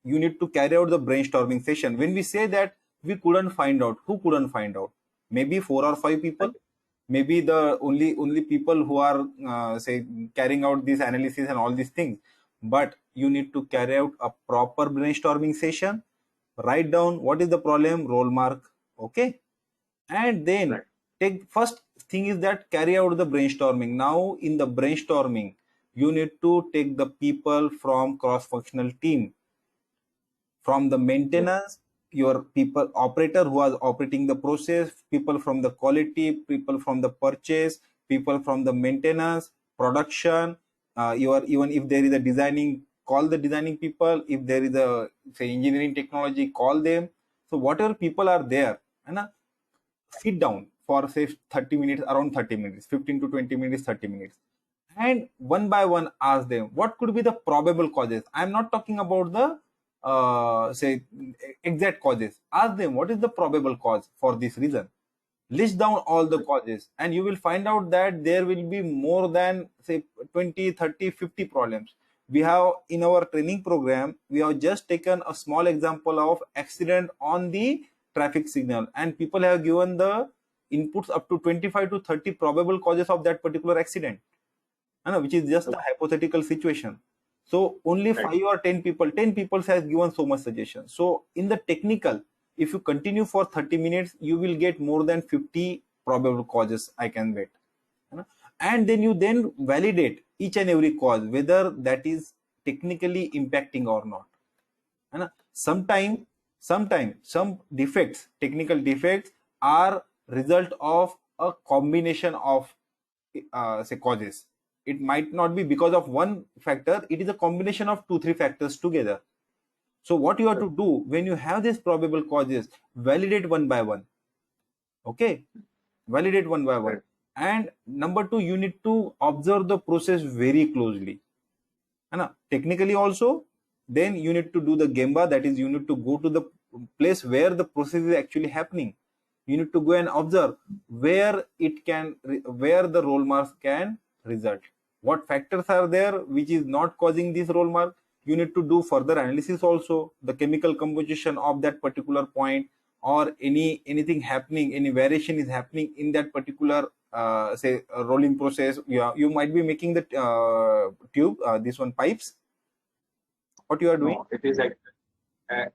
You need to carry out the brainstorming session. When we say that we couldn't find out, who couldn't find out? Maybe 4 or 5 people. Maybe the only people who are say carrying out this analysis and all these things. But you need to carry out a proper brainstorming session. Write down what is the problem, roll mark, okay, and then take first thing is that carry out the brainstorming. Now in the brainstorming, you need to take the people from cross-functional team, from the maintenance, your people operator who are operating the process, people from the quality, people from the purchase, people from the maintenance, production, even if there is a designing, call the designing people. If there is a say engineering technology, call them. So whatever people are there, sit down for say 30 minutes, around 30 minutes, 15 to 20 minutes, 30 minutes, and one by one ask them what could be the probable causes. I'm not talking about the say exact causes. Ask them what is the probable cause for this reason. List down all the causes and you will find out that there will be more than say 20, 30, 50 problems. We have in our training program, we have just taken a small example of accident on the traffic signal, and people have given the inputs up to 25 to 30 probable causes of that particular accident, which is just a hypothetical situation. So only 5 or 10 people has given so much suggestion. So in the technical, if you continue for 30 minutes, you will get more than 50 probable causes, I can bet. And then you then validate each and every cause, whether that is technically impacting or not. Sometimes some defects, technical defects, are result of a combination of say causes. It might not be because of one factor, it is a combination of 2-3 factors together. So what you have to do when you have these probable causes, validate one by one. Okay, validate one by one. And number 2, you need to observe the process very closely. Technically also, then you need to do the Gemba, that is you need to go to the place where the process is actually happening. You need to go and observe where the roll marks can result. What factors are there which is not causing this roll mark? You need to do further analysis also, the chemical composition of that particular point, or anything happening, any variation is happening in that particular say rolling process. You might be making the tube, this one pipes. What you are doing? No, it is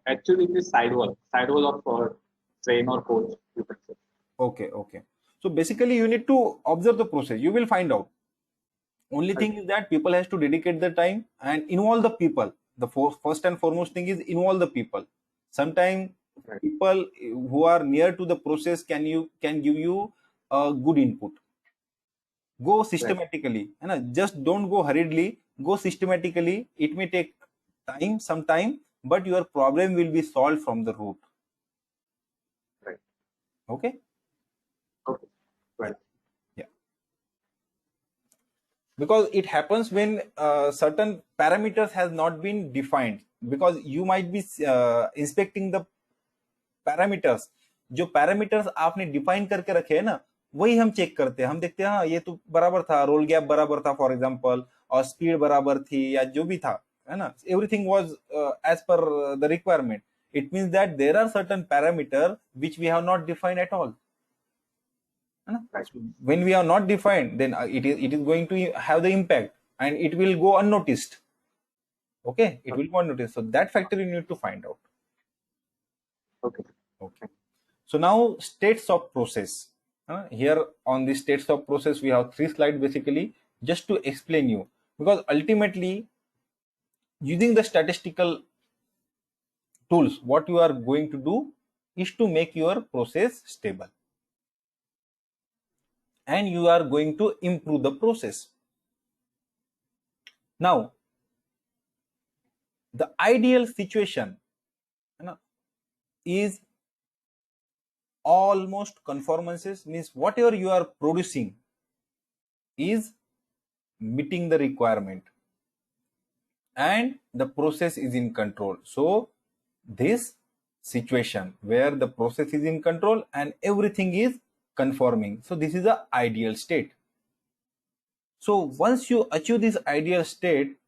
actually it is sidewall of train or coach, you can say. Okay. So basically you need to observe the process. You will find out. Only thing is that people has to dedicate the time and involve the people. The first and foremost thing is involve the people. Sometimes people who are near to the process can give you a good input. Go systematically, just don't go hurriedly. Go systematically. It may take some time, but your problem will be solved from the root. Right. Okay. Right. Yeah. Because it happens when certain parameters has not been defined, because you might be inspecting the parameters. जो parameters आपने define करके रखे हैं ना, वही हम check करते हैं. हम देखते हैं हाँ ये तो बराबर था, रोल गैप बराबर था फॉर एग्जांपल, और स्पीड बराबर थी या जो भी था, है ना, everything was as per the requirement. It means that there are certain parameter which we have not defined at all. When we are not defined, then it is going to have the impact and it will go unnoticed. Okay, it will go unnoticed. So that factor you need to find out. Okay. So now states of process. Here on the states of process, we have 3 slides basically just to explain you, because ultimately using the statistical tools, what you are going to do is to make your process stable. And you are going to improve the process. Now, the ideal situation is almost conformances, means whatever you are producing is meeting the requirement and the process is in control. So this situation where the process is in control and everything is conforming, so this is the ideal state. So once you achieve this ideal state,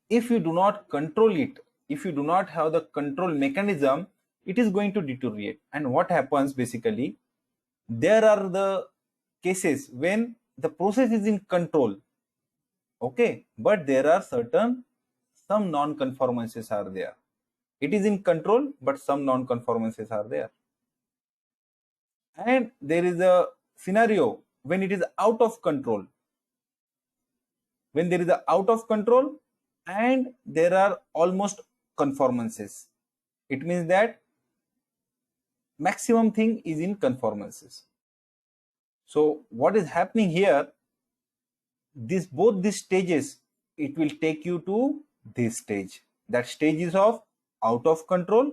if you do not control it, if you do not have the control mechanism, it is going to deteriorate. And what happens basically, there are the cases when the process is in control, okay, but there are some non-conformances are there. It is in control, but some non-conformances are there. And there is a scenario when it is out of control. When there is a out of control and there are almost conformances, it means that maximum thing is in conformances. So what is happening here, both these stages, it will take you to this stage. That stage is of out of control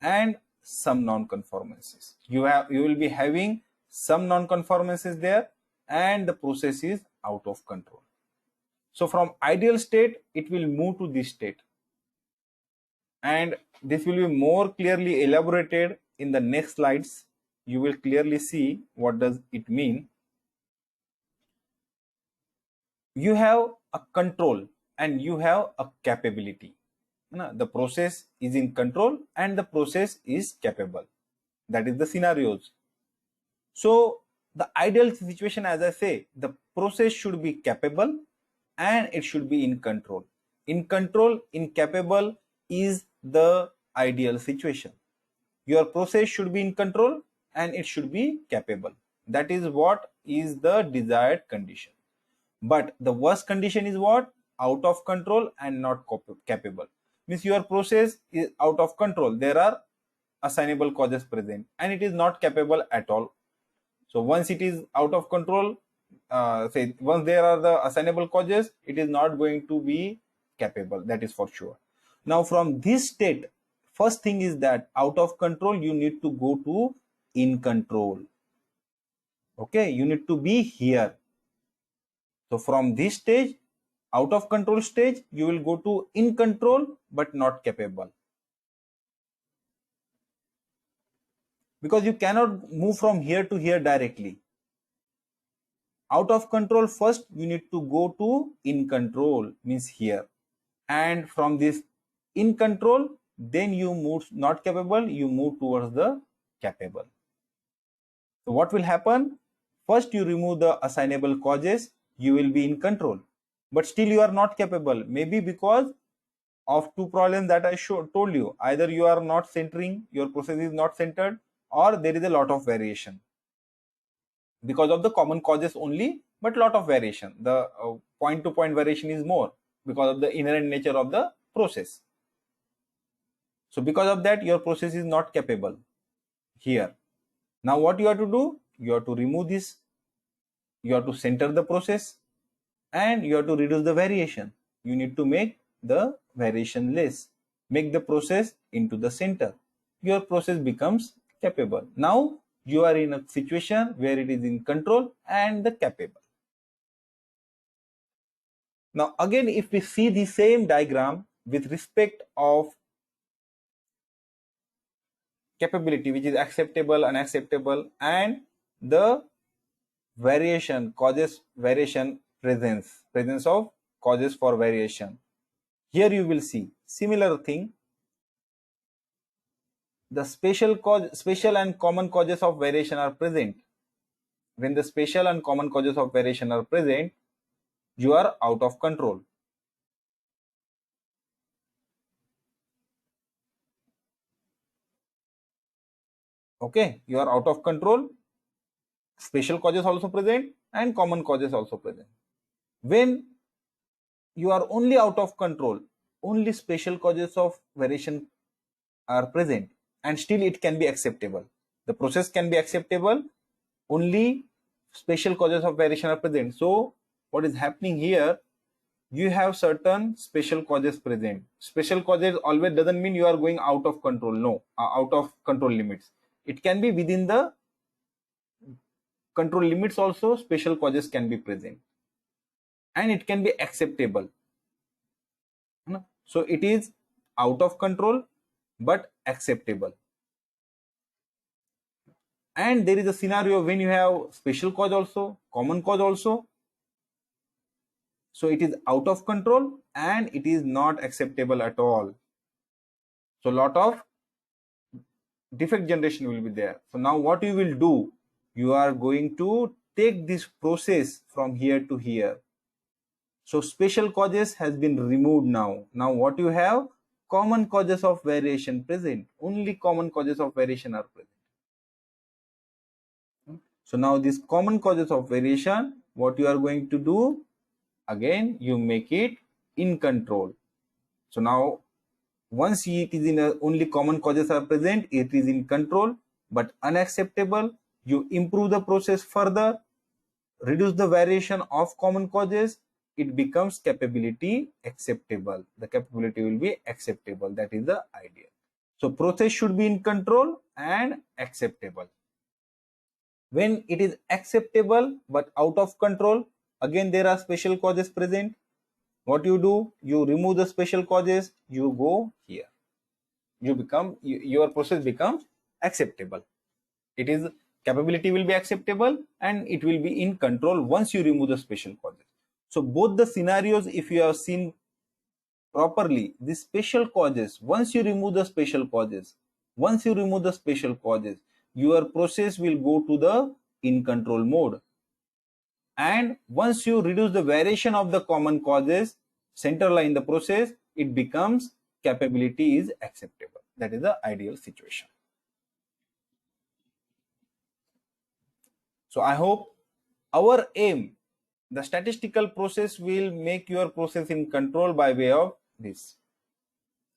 and some non-conformances. You will be having some non-conformances there and the process is out of control. So from ideal state, it will move to this state. And this will be more clearly elaborated in the next slides. You will clearly see what does it mean. You have a control and you have a capability. The process is in control and the process is capable. That is the scenarios. So the ideal situation, as I say, the process should be capable and it should be in control. In control, in capable is the ideal situation. Your process should be in control and it should be capable. That is what is the desired condition. But the worst condition is what? Out of control and not capable. Means your process is out of control. There are assignable causes present and it is not capable at all. So once it is out of control, say once there are the assignable causes, it is not going to be capable. That is for sure. Now from this state, first thing is that out of control, you need to go to in control. Okay, you need to be here. So from this stage, out of control stage, you will go to in control but not capable. Because you cannot move from here to here directly. Out of control first, you need to go to in control, means here. And from this in control, then you move not capable, you move towards the capable. So what will happen? First you remove the assignable causes, you will be in control. But still you are not capable. Maybe because of two problems that I told you. Either you are not centering, your process is not centered, or there is a lot of variation. Because of the common causes only, but lot of variation. The point-to-point variation is more because of the inherent nature of the process. So because of that, your process is not capable here. Now what you have to do? You have to remove this. You have to center the process and you have to reduce the variation. You need to make the variation less. Make the process into the center. Your process becomes capable. Now you are in a situation where it is in control and the capable. Now again, if we see the same diagram with respect of capability, which is acceptable, unacceptable, and the variation, causes variation, presence of causes for variation. Here you will see similar thing. The special and common causes of variation are present. When the special and common causes of variation are present, you are out of control. Okay, you are out of control. Special causes also present and common causes also present. When you are only out of control, only special causes of variation are present and still it can be acceptable. The process can be acceptable, only special causes of variation are present. So what is happening here, you have certain special causes present. Special causes always doesn't mean you are going out of control. No, out of control limits. It can be within the control limits also, special causes can be present and it can be acceptable. So it is out of control but acceptable. And there is a scenario when you have special cause also, common cause also. So it is out of control and it is not acceptable at all. So lot of defect generation will be there. So now what you will do, you are going to take this process from here to here. So special causes has been removed now. Now what you have? Common causes of variation present. Only common causes of variation are present. So now these common causes of variation, what you are going to do? Again, you make it in control. So now once it is in only common causes are present, it is in control but unacceptable. You improve the process further, reduce the variation of common causes, it becomes capability acceptable. The capability will be acceptable. That is the idea. So process should be in control and acceptable. When it is acceptable but out of control, again there are special causes present. What you do, you remove the special causes, you go here, your process becomes acceptable. It is capability will be acceptable and it will be in control once you remove the special causes. So both the scenarios, if you have seen properly, the special causes, once you remove the special causes, your process will go to the in control mode. And once you reduce the variation of the common causes, centralize the process, it becomes capability is acceptable. That is the ideal situation. So I hope our aim, the statistical process will make your process in control by way of this.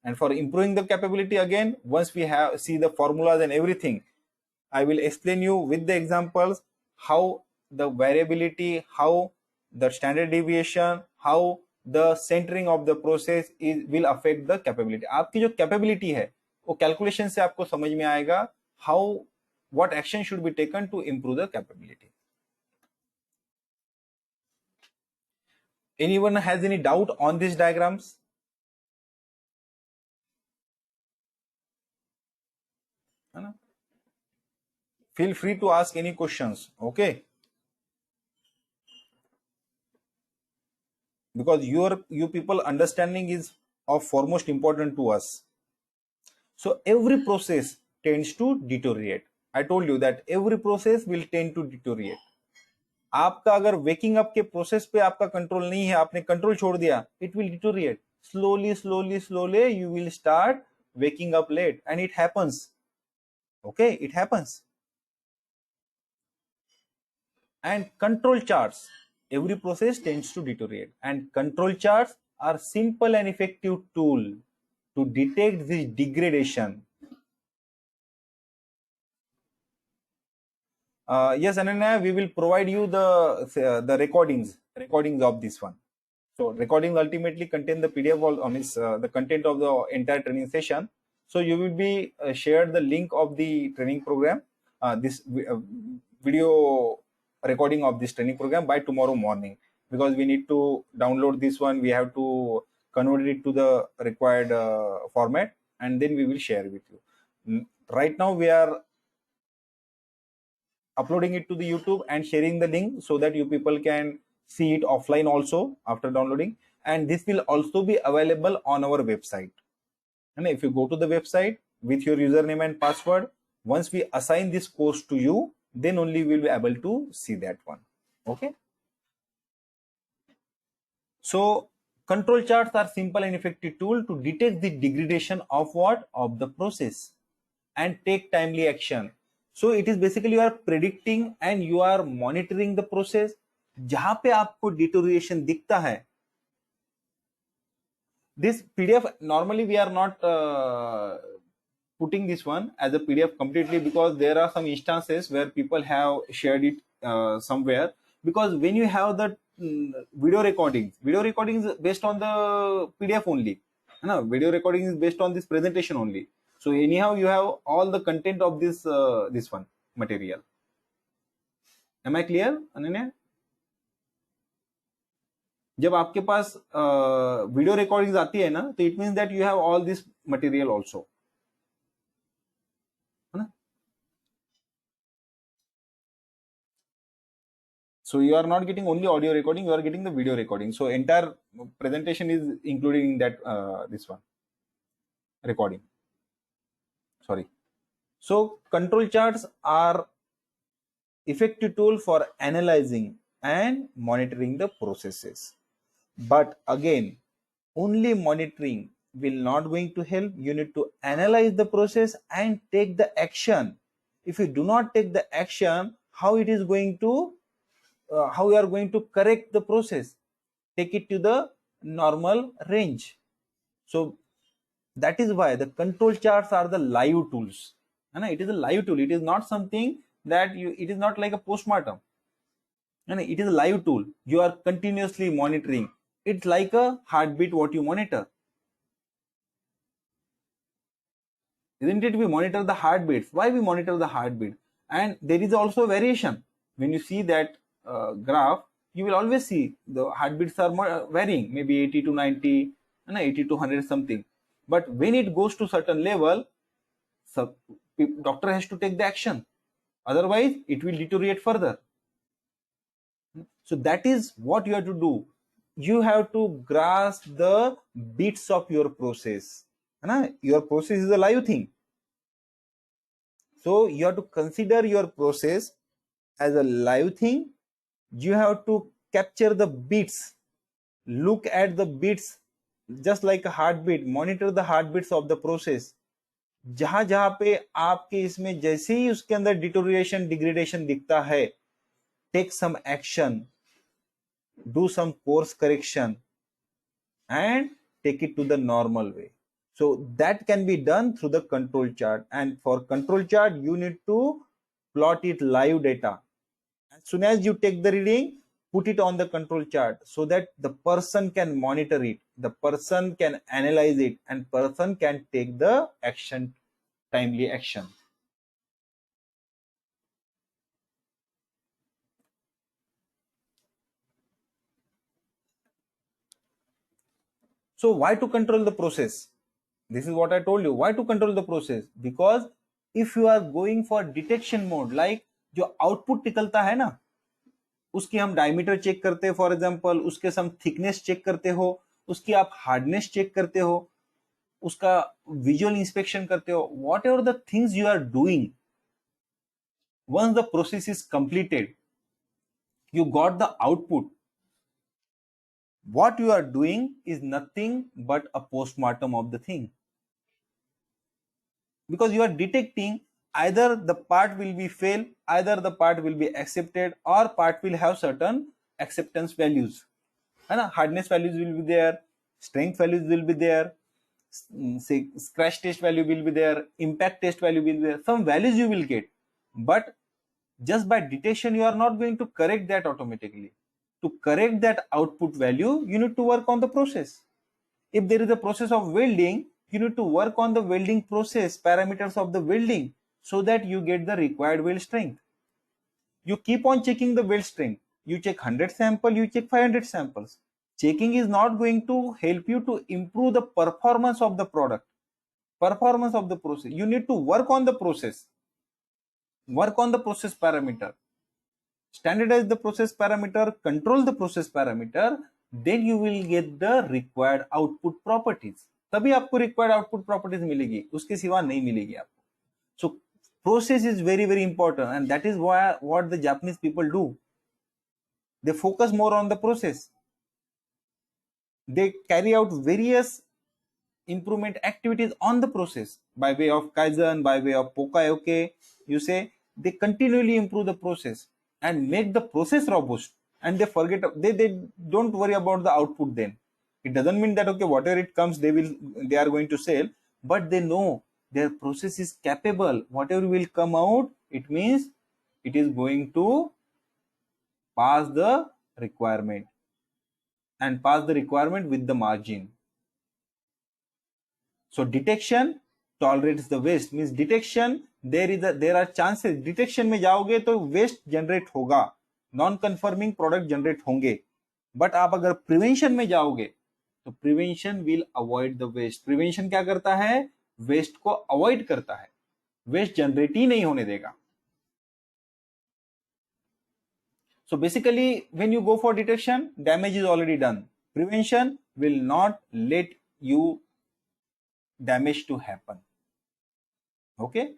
And for improving the capability, again, once we have see the formulas and everything, I will explain you with the examples how the variability, how the standard deviation, how the centering of the process is will affect the capability. आपकी जो capability है वो calculation से आपको समझ में आएगा how what action should be taken to improve the capability. Anyone has any doubt on these diagrams? Feel free to ask any questions, okay? Because you people understanding is of foremost important to us. So every process tends to deteriorate. I told you that every process will tend to deteriorate. आपका अगर waking up के process पे आपका control नहीं है, आपने control छोड़ दिया, it will deteriorate slowly you will start waking up late, and it happens. Okay, it happens. And control charts, every process tends to deteriorate, and control charts are simple and effective tool to detect this degradation. Yes, Ananya, we will provide you the recordings of this one. So recordings ultimately contain the PDF on the content of the entire training session. So you will be shared the link of the training program, this video recording of this training program by tomorrow morning, because we need to download this one. We have to convert it to the required format, and then we will share with you. Right now we are uploading it to the YouTube and sharing the link so that you people can see it offline also after downloading, and this will also be available on our website. And if you go to the website with your username and password, once we assign this course to you, then only we will be able to see that one. Okay. So control charts are simple and effective tool to detect the degradation of what? Of the process and take timely action. So it is basically you are predicting and you are monitoring the process. जहां पे आपको deterioration दिखता है, this PDF, normally we are not putting this one as a PDF completely, because there are some instances where people have shared it somewhere, because when you have the video recordings based on the PDF only. No, video recording is based on this presentation only. So anyhow, you have all the content of this this one material. Am I clear, Ananya? जब आपके पास video recordings आती है ना, तो it means that you have all this material also, है ना? So you are not getting only audio recording, you are getting the video recording. So entire presentation is included in that this one recording. Sorry. So control charts are effective tool for analyzing and monitoring the processes. But again, only monitoring will not going to help. You need to analyze the process and take the action. If you do not take the action, how it is going to how you are going to correct the process, take it to the normal range. So that is why the control charts are the live tools. It is a live tool. It is not something that it is not like a postmortem. It is a live tool. You are continuously monitoring. It's like a heartbeat what you monitor. Isn't it? We monitor the heartbeats. Why we monitor the heartbeat? And there is also variation. When you see that graph, you will always see the heartbeats are varying, maybe 80 to 90, 80 to 100 something. But when it goes to certain level, doctor has to take the action. Otherwise, it will deteriorate further. So that is what you have to do. You have to grasp the bits of your process. Your process is a live thing. So you have to consider your process as a live thing. You have to capture the beats, look at the beats just like a heartbeat, monitor the heartbeats of the process. जहां जहां पे आपके इसमें जैसे ही उसके अंदर deterioration degradation दिखता है, take some action, do some course correction and take it to the normal way. So that can be done through the control chart, and for control chart you need to plot it live data. As soon as you take the reading, put it on the control chart so that the person can monitor it, the person can analyze it, and person can take the action, timely action. So why to control the process? This is what I told you. Why to control the process? Because if you are going for detection mode, like जो output निकलता है ना, उसकी हम diameter check करते हैं, for example उसके हम थिकनेस चेक करते हो, उसकी आप हार्डनेस चेक करते हो, उसका विजुअल इंस्पेक्शन करते हो, whatever the things you are doing, once the process is completed, you got the output. What you are doing is nothing but a postmortem of the thing, because you are detecting either the part will be fail, either the part will be accepted, or part will have certain acceptance values. Hardness values will be there, strength values will be there, say scratch test value will be there, impact test value will be there, some values you will get. But just by detection you are not going to correct that automatically. To correct that output value, you need to work on the process. If there is a process of welding, you need to work on the welding process, parameters of the welding, so that you get the required weld strength. You keep on checking the weld strength. You check 100 samples, you check 500 samples. Checking is not going to help you to improve the performance of the product, performance of the process. You need to work on the process, work on the process parameter, standardize the process parameter, control the process parameter, then you will get the required output properties. तभी आपको required output properties मिलेगी, उसके सिवा नहीं मिलेगी आपको. So process is very, very important, and that is why what the Japanese people do. They focus more on the process. They carry out various improvement activities on the process by way of Kaizen, by way of Pokayoke. You say they continually improve the process and make the process robust, and they forget, they don't worry about the output. Then it doesn't mean that okay, whatever it comes they are going to sell, but they know their process is capable. Whatever will come out, it means it is going to pass the requirement, and pass the requirement with the margin. So detection tolerates the waste, means detection there are chances. Detection में जाओगे तो waste generate होगा, non conforming product generate होंगे. But आप अगर prevention में जाओगे तो prevention will avoid the waste. Prevention क्या करता है? Waste को avoid करता है, waste generate ही नहीं होने देगा. So basically when you go for detection, damage is already done. Prevention will not let you damage to happen. Okay.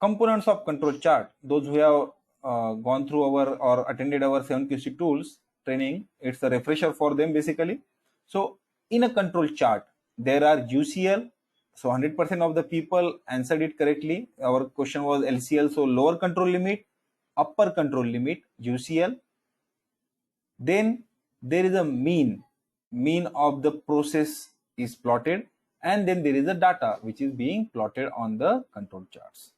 Components of control chart. Those who have gone through our or attended our 7QC tools training, it's a refresher for them basically. So in a control chart, there are UCL. So 100% of the people answered it correctly. Our question was LCL. So lower control limit, upper control limit, UCL. Then there is a mean of the process is plotted, and then there is a data which is being plotted on the control charts.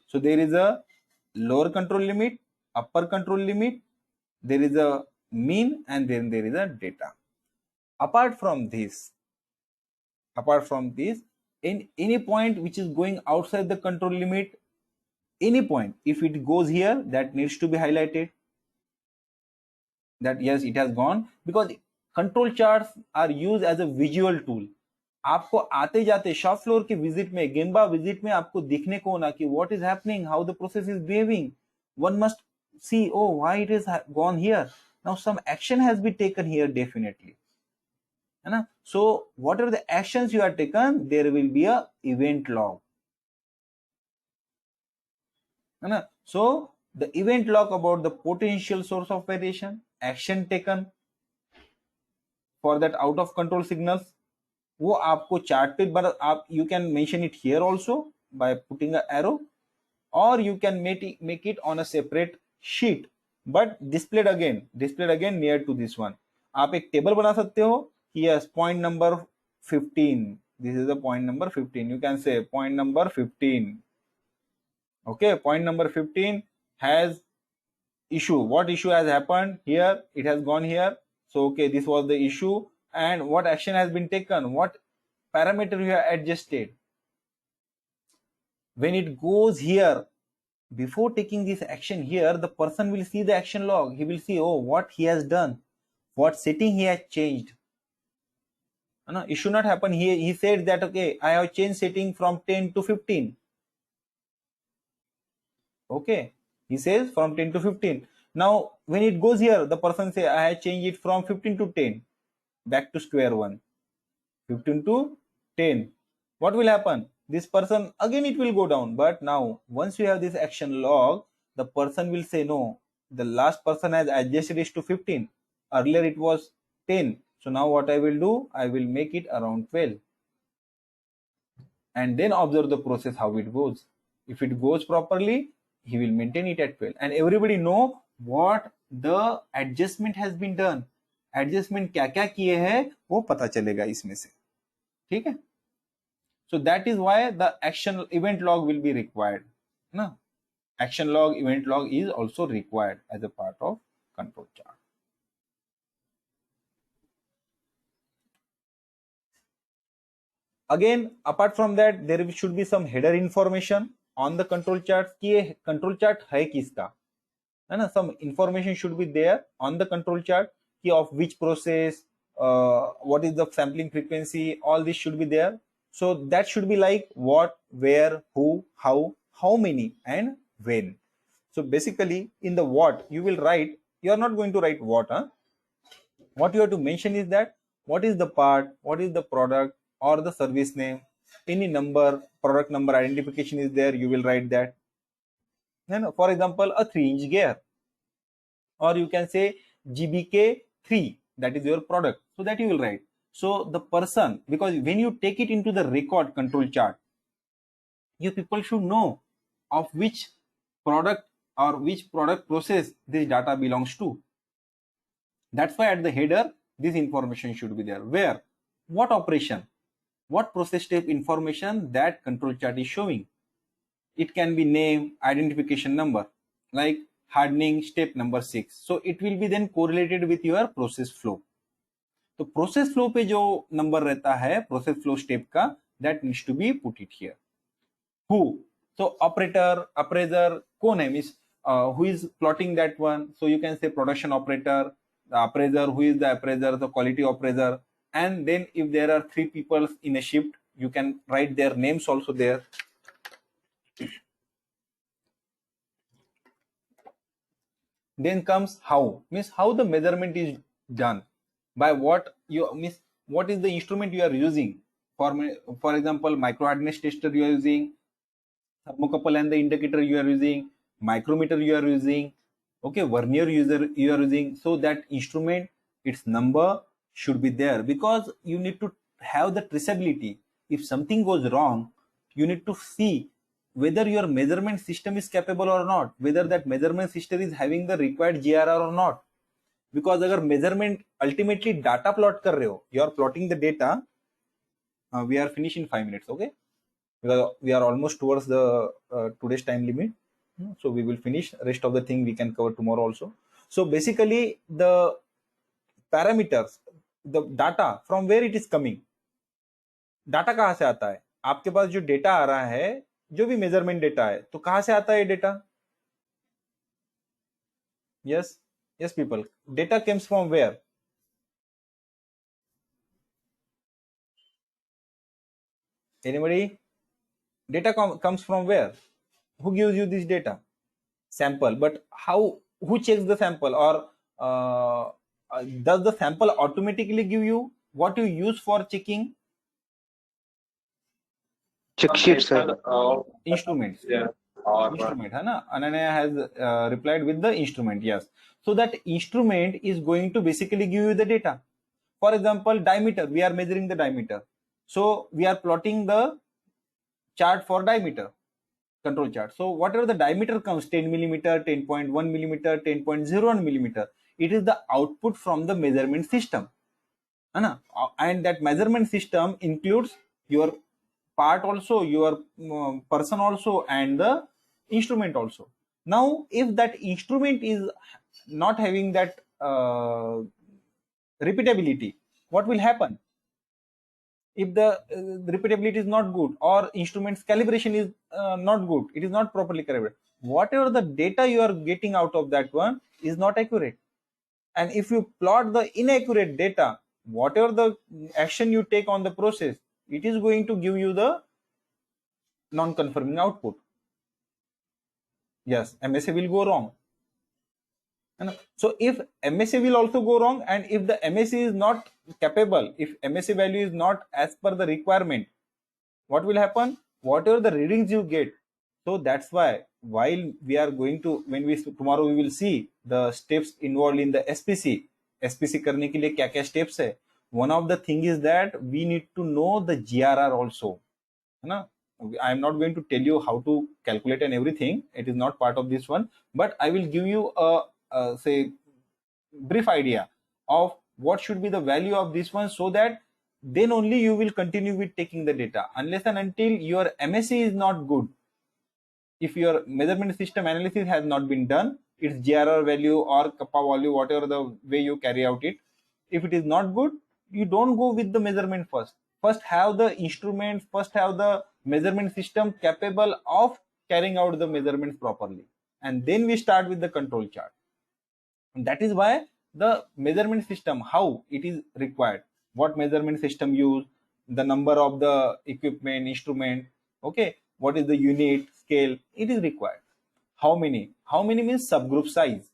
So there is a lower control limit, upper control limit, there is a mean, and then there is a data. Apart from this, in any point which is going outside the control limit, any point, if it goes here, that needs to be highlighted that yes, it has gone, because control charts are used as a visual tool. आपको आते जाते shop floor के visit में, gemba visit में आपको दिखने को ना कि what is happening, how the process is behaving, one must see, oh, why it is gone here, now some action has been taken here definitely, है ना. So whatever the actions you are taken, there will be a event log, है ना. So the event log about the potential source of variation, action taken for that out of control signals, वो आपको chart पे, but आप you can mention it here also by putting a arrow, or you can make it on a separate sheet but displayed again near to this one. आप एक table बना सकते हो कि yes, point number 15, this is the point number 15, you can say point number 15, okay, point number 15 has issue, what issue has happened here, it has gone here, so okay, this was the issue, and what action has been taken, what parameter you have adjusted. When it goes here, before taking this action here, the person will see the action log, he will see, oh, what he has done, what setting he has changed. No, it should not happen here. He said that okay, I have changed setting from 10 to 15, okay, he says from 10 to 15. Now when it goes here, the person say I have changed it from 15 to 10, back to square one, 15 to 10. What will happen? This person again it will go down, but now once you have this action log, the person will say no, the last person has adjusted it to 15, earlier it was 10, so now what I will do, I will make it around 12, and then observe the process how it goes. If it goes properly, he will maintain it at 12, and everybody know what the adjustment has been done, adjustment क्या क्या किए हैं वो पता चलेगा इसमें से, ठीक है. So that is why the action event log will be required. No, action log, event log is also required as a part of control chart. Again, apart from that, there should be some header information on the control chart. कि ये control chart है किसका, है ना. Some information should be there on the control chart कि of which process, what is the sampling frequency, all this should be there. So that should be like what, where, who, how many, and when. So basically in the what you will write, you are not going to write what, what you have to mention is that what is the part, what is the product or the service name, any number, product number identification is there, you will write that. And for example, a 3-inch gear, or you can say GBK3, that is your product, so that you will write. So the person, because when you take it into the record control chart, you people should know of which product or which product process this data belongs to. That's why at the header, this information should be there. Where, what operation, what process step information that control chart is showing. It can be name, identification number, like hardening step number 6. So it will be then correlated with your process flow. तो process flow पे जो नंबर रहता है process flow step का, that needs to be put it here. हु, so operator, appraiser, कौन है, means who is plotting that one, so you can say production operator, the appraiser, who is the appraiser, the quality appraiser, and then if there are 3 people in a shift, you can write their names also there. Then comes how, means how the measurement is done, by what you means what is the instrument you are using. For example, micro hardness tester you are using, thermocouple and the indicator you are using, micrometer you are using, okay, vernier user you are using. So that instrument, its number should be there, because you need to have the traceability. If something goes wrong, you need to see whether your measurement system is capable or not, whether that measurement system is having the required GRR or not. Because अगर measurement ultimately data plot कर रहे हो, you are plotting the data. We are finished in 5 minutes, okay? Because we are almost towards the today's time limit, so we will finish. Rest of the thing we can cover tomorrow also. So basically the parameters, the data, from where it is coming, data कहाँ से आता है, आपके पास जो data आ रहा है, जो भी मेजरमेंट डेटा है, तो कहां से आता है data? Yes people, data comes from where? Anybody? Data comes from where? Who gives you this data? Sample. But how? Who checks the sample? Or does the sample automatically give you what you use for checking? Check sheet, sir. Instruments. Yeah. Or Instrument, है ना? Ananya has replied with the instrument. Yes. So that instrument is going to basically give you the data. For example, diameter. We are measuring the diameter. So we are plotting the chart for diameter, control chart. So whatever the diameter comes, 10 millimeter, 10.1 millimeter, 10.01 millimeter, it is the output from the measurement system. And that measurement system includes your part also, your person also, and the instrument also. Now, if that instrument is not having that repeatability, what will happen? If the repeatability is not good, or instruments calibration is not good, it is not properly calibrated, whatever the data you are getting out of that one is not accurate. And if you plot the inaccurate data, whatever the action you take on the process, it is going to give you the non-conforming output. Yes, MSA will go wrong. So if MSA will also go wrong, and if the MSA is not capable, if MSA value is not as per the requirement, what will happen? Whatever the readings you get. So that's why while we are going to, when we tomorrow we will see the steps involved in the SPC करने के लिए क्या क्या steps है. One of the thing is that we need to know the GRR also, है ना? I am not going to tell you how to calculate and everything. It is not part of this one, but I will give you a say brief idea of what should be the value of this one, so that then only you will continue with taking the data. Unless and until your MSc is not good, if your measurement system analysis has not been done, its GRR value or kappa value, whatever the way you carry out it, if it is not good, you don't go with the measurement first. First have the instruments, first have the measurement system capable of carrying out the measurements properly, and then we start with the control chart. And that is why the measurement system, how it is required, what measurement system use, the number of the equipment, instrument, okay, what is the unit, scale, it is required. How many means subgroup size,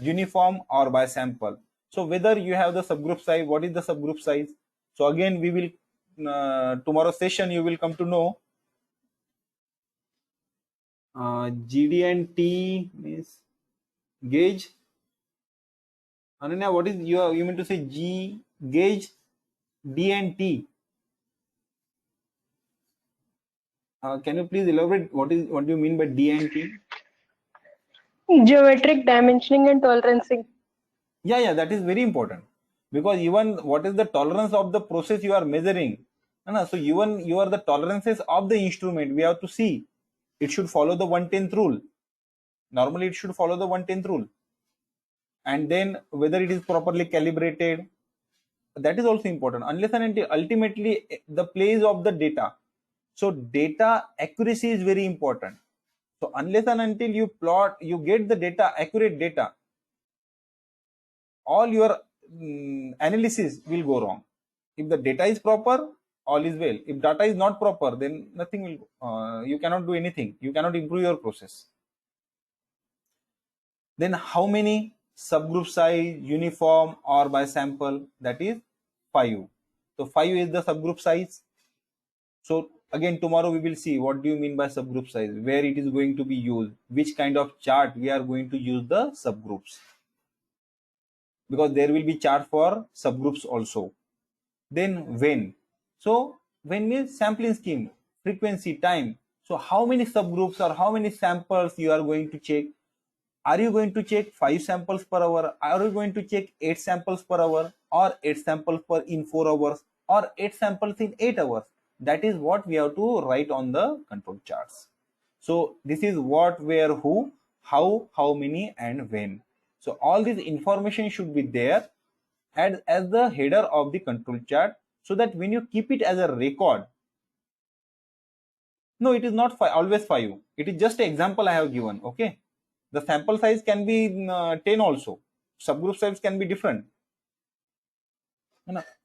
uniform or by sample. So whether you have the subgroup size, what is the subgroup size? So again, we will tomorrow session you will come to know. GD and T means gauge. Ananya, what is you mean to say? G, gauge, D and T. Can you please elaborate what do you mean by D and T? Geometric dimensioning and tolerancing. Yeah, that is very important, because even what is the tolerance of the process you are measuring, so even you are the tolerances of the instrument, we have to see. It should follow the 1/10th rule. Normally it should follow the 1/10th rule. And then whether it is properly calibrated, that is also important. Unless and until ultimately the place of the data. So data accuracy is very important. So unless and until you plot, you get the data, accurate data, all your analysis will go wrong. If the data is proper, all is well. If data is not proper, then nothing will, you cannot do anything. You cannot improve your process. Then how many? Subgroup size, uniform or by sample, that is 5. So 5 is the subgroup size. So again, tomorrow we will see what do you mean by subgroup size, where it is going to be used, which kind of chart we are going to use the subgroups, because there will be chart for subgroups also. Then when? So when means sampling scheme, frequency, time. So how many subgroups or how many samples you are going to check? Are you going to check 5 samples per hour? Are you going to check 8 samples per hour, or 8 samples in 4 hours, or 8 samples in 8 hours? That is what we have to write on the control charts. So this is what, where, who, how many, and when. So all this information should be there as the header of the control chart, so that when you keep it as a record, No, it is not always 5. It is just an example I have given. Okay, the sample size can be 10 also. Subgroup size can be different.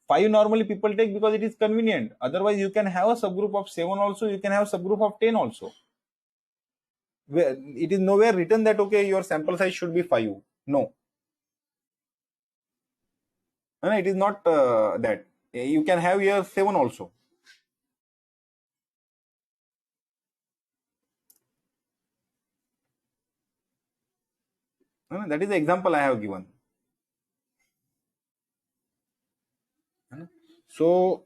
5 normally people take because it is convenient. Otherwise, you can have a subgroup of 7 also. You can have subgroup of 10 also. It is nowhere written that okay, your sample size should be 5. No, it is not that. You can have here 7 also. That is the example I have given. So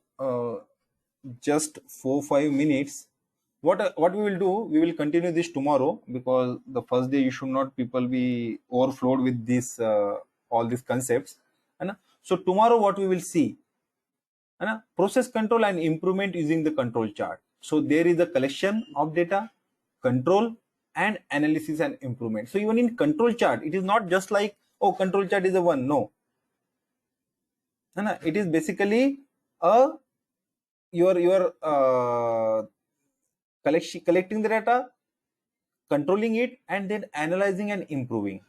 just 4-5 minutes. What we will do, we will continue this tomorrow, because the first day you should not people be overflowed with this all these concepts. So tomorrow what we will see, process control and improvement using the control chart. So there is a collection of data, control, and analysis and improvement. So even in control chart, it is not just like, oh, control chart is a one. No, it is basically a your collecting the data, controlling it, and then analyzing and improving.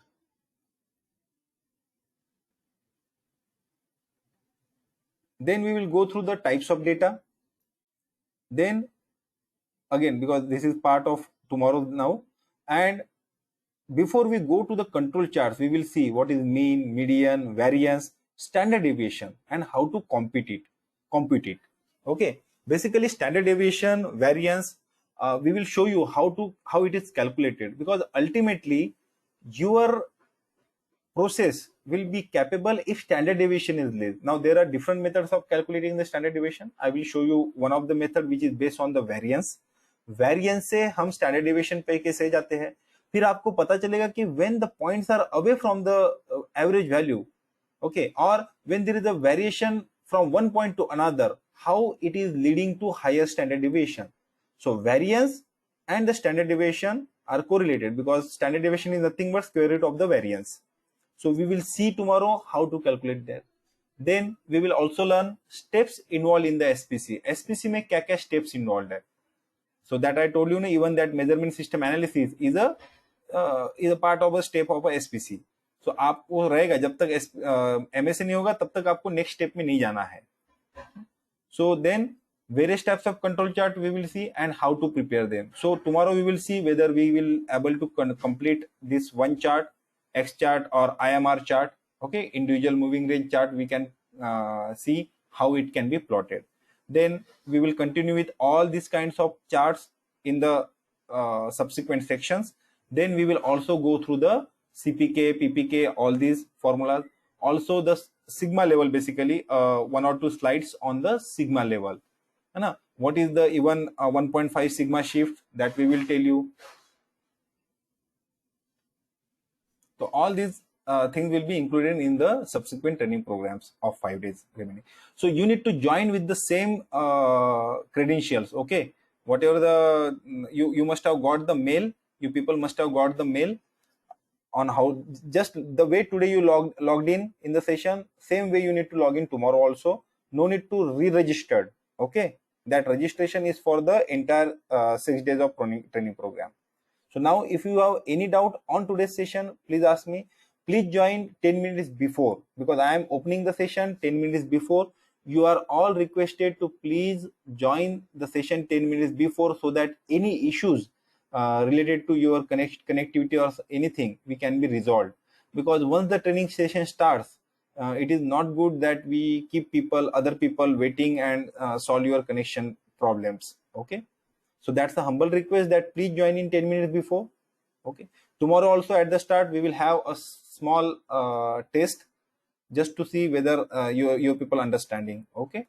Then we will go through the types of data. Then again, because this is part of tomorrow now, and before we go to the control charts, we will see what is mean, median, variance, standard deviation, and how to compute it. Okay, basically standard deviation, variance, we will show you how it is calculated, because ultimately your process will be capable if standard deviation is less. Now there are different methods of calculating the standard deviation. I will show you one of the method which is based on the variance. Variance से हम standard deviation पे कैसे जाते हैं, फिर आपको पता चलेगा कि when the points are away from the average value, okay, or when there is a variation from one point to another, how it is leading to higher standard deviation. So variance and the standard deviation are correlated, because standard deviation is nothing but square root of the variance. So we will see tomorrow how to calculate that. Then we will also learn steps involved in the SPC. SPC में क्या-क्या steps involved है. So that I told you, even that measurement system analysis is a part of a step of a SPC. So आपको रहेगा जब तक MSc नहीं होगा तब तक आपको next step में नहीं जाना है. So then various types of control chart we will see and how to prepare them. So tomorrow we will see whether we will able to complete this one chart, X chart or IMR chart. Okay, individual moving range chart, we can see how it can be plotted. Then we will continue with all these kinds of charts in the subsequent sections. Then we will also go through the CPK, PPK, all these formulas. Also the sigma level, basically 1 or 2 slides on the sigma level. What is the even 1.5 sigma shift, that we will tell you. So all these things will be included in the subsequent training programs of 5 days remaining. So you need to join with the same credentials. Okay, whatever the you must have got the mail. You people must have got the mail on how, just the way today you logged in the session, same way you need to log in tomorrow also. No need to re-registered. Okay, that registration is for the entire 6 days of training program. So now if you have any doubt on today's session, please ask me. Please join 10 minutes before, because I am opening the session 10 minutes before. You are all requested to please join the session 10 minutes before, so that any issues related to your connectivity or anything, we can be resolved. Because once the training session starts, it is not good that we keep other people waiting and solve your connection problems. Okay, so that's a humble request that please join in 10 minutes before. Okay, tomorrow also at the start we will have a small test, just to see whether your people understanding. Okay.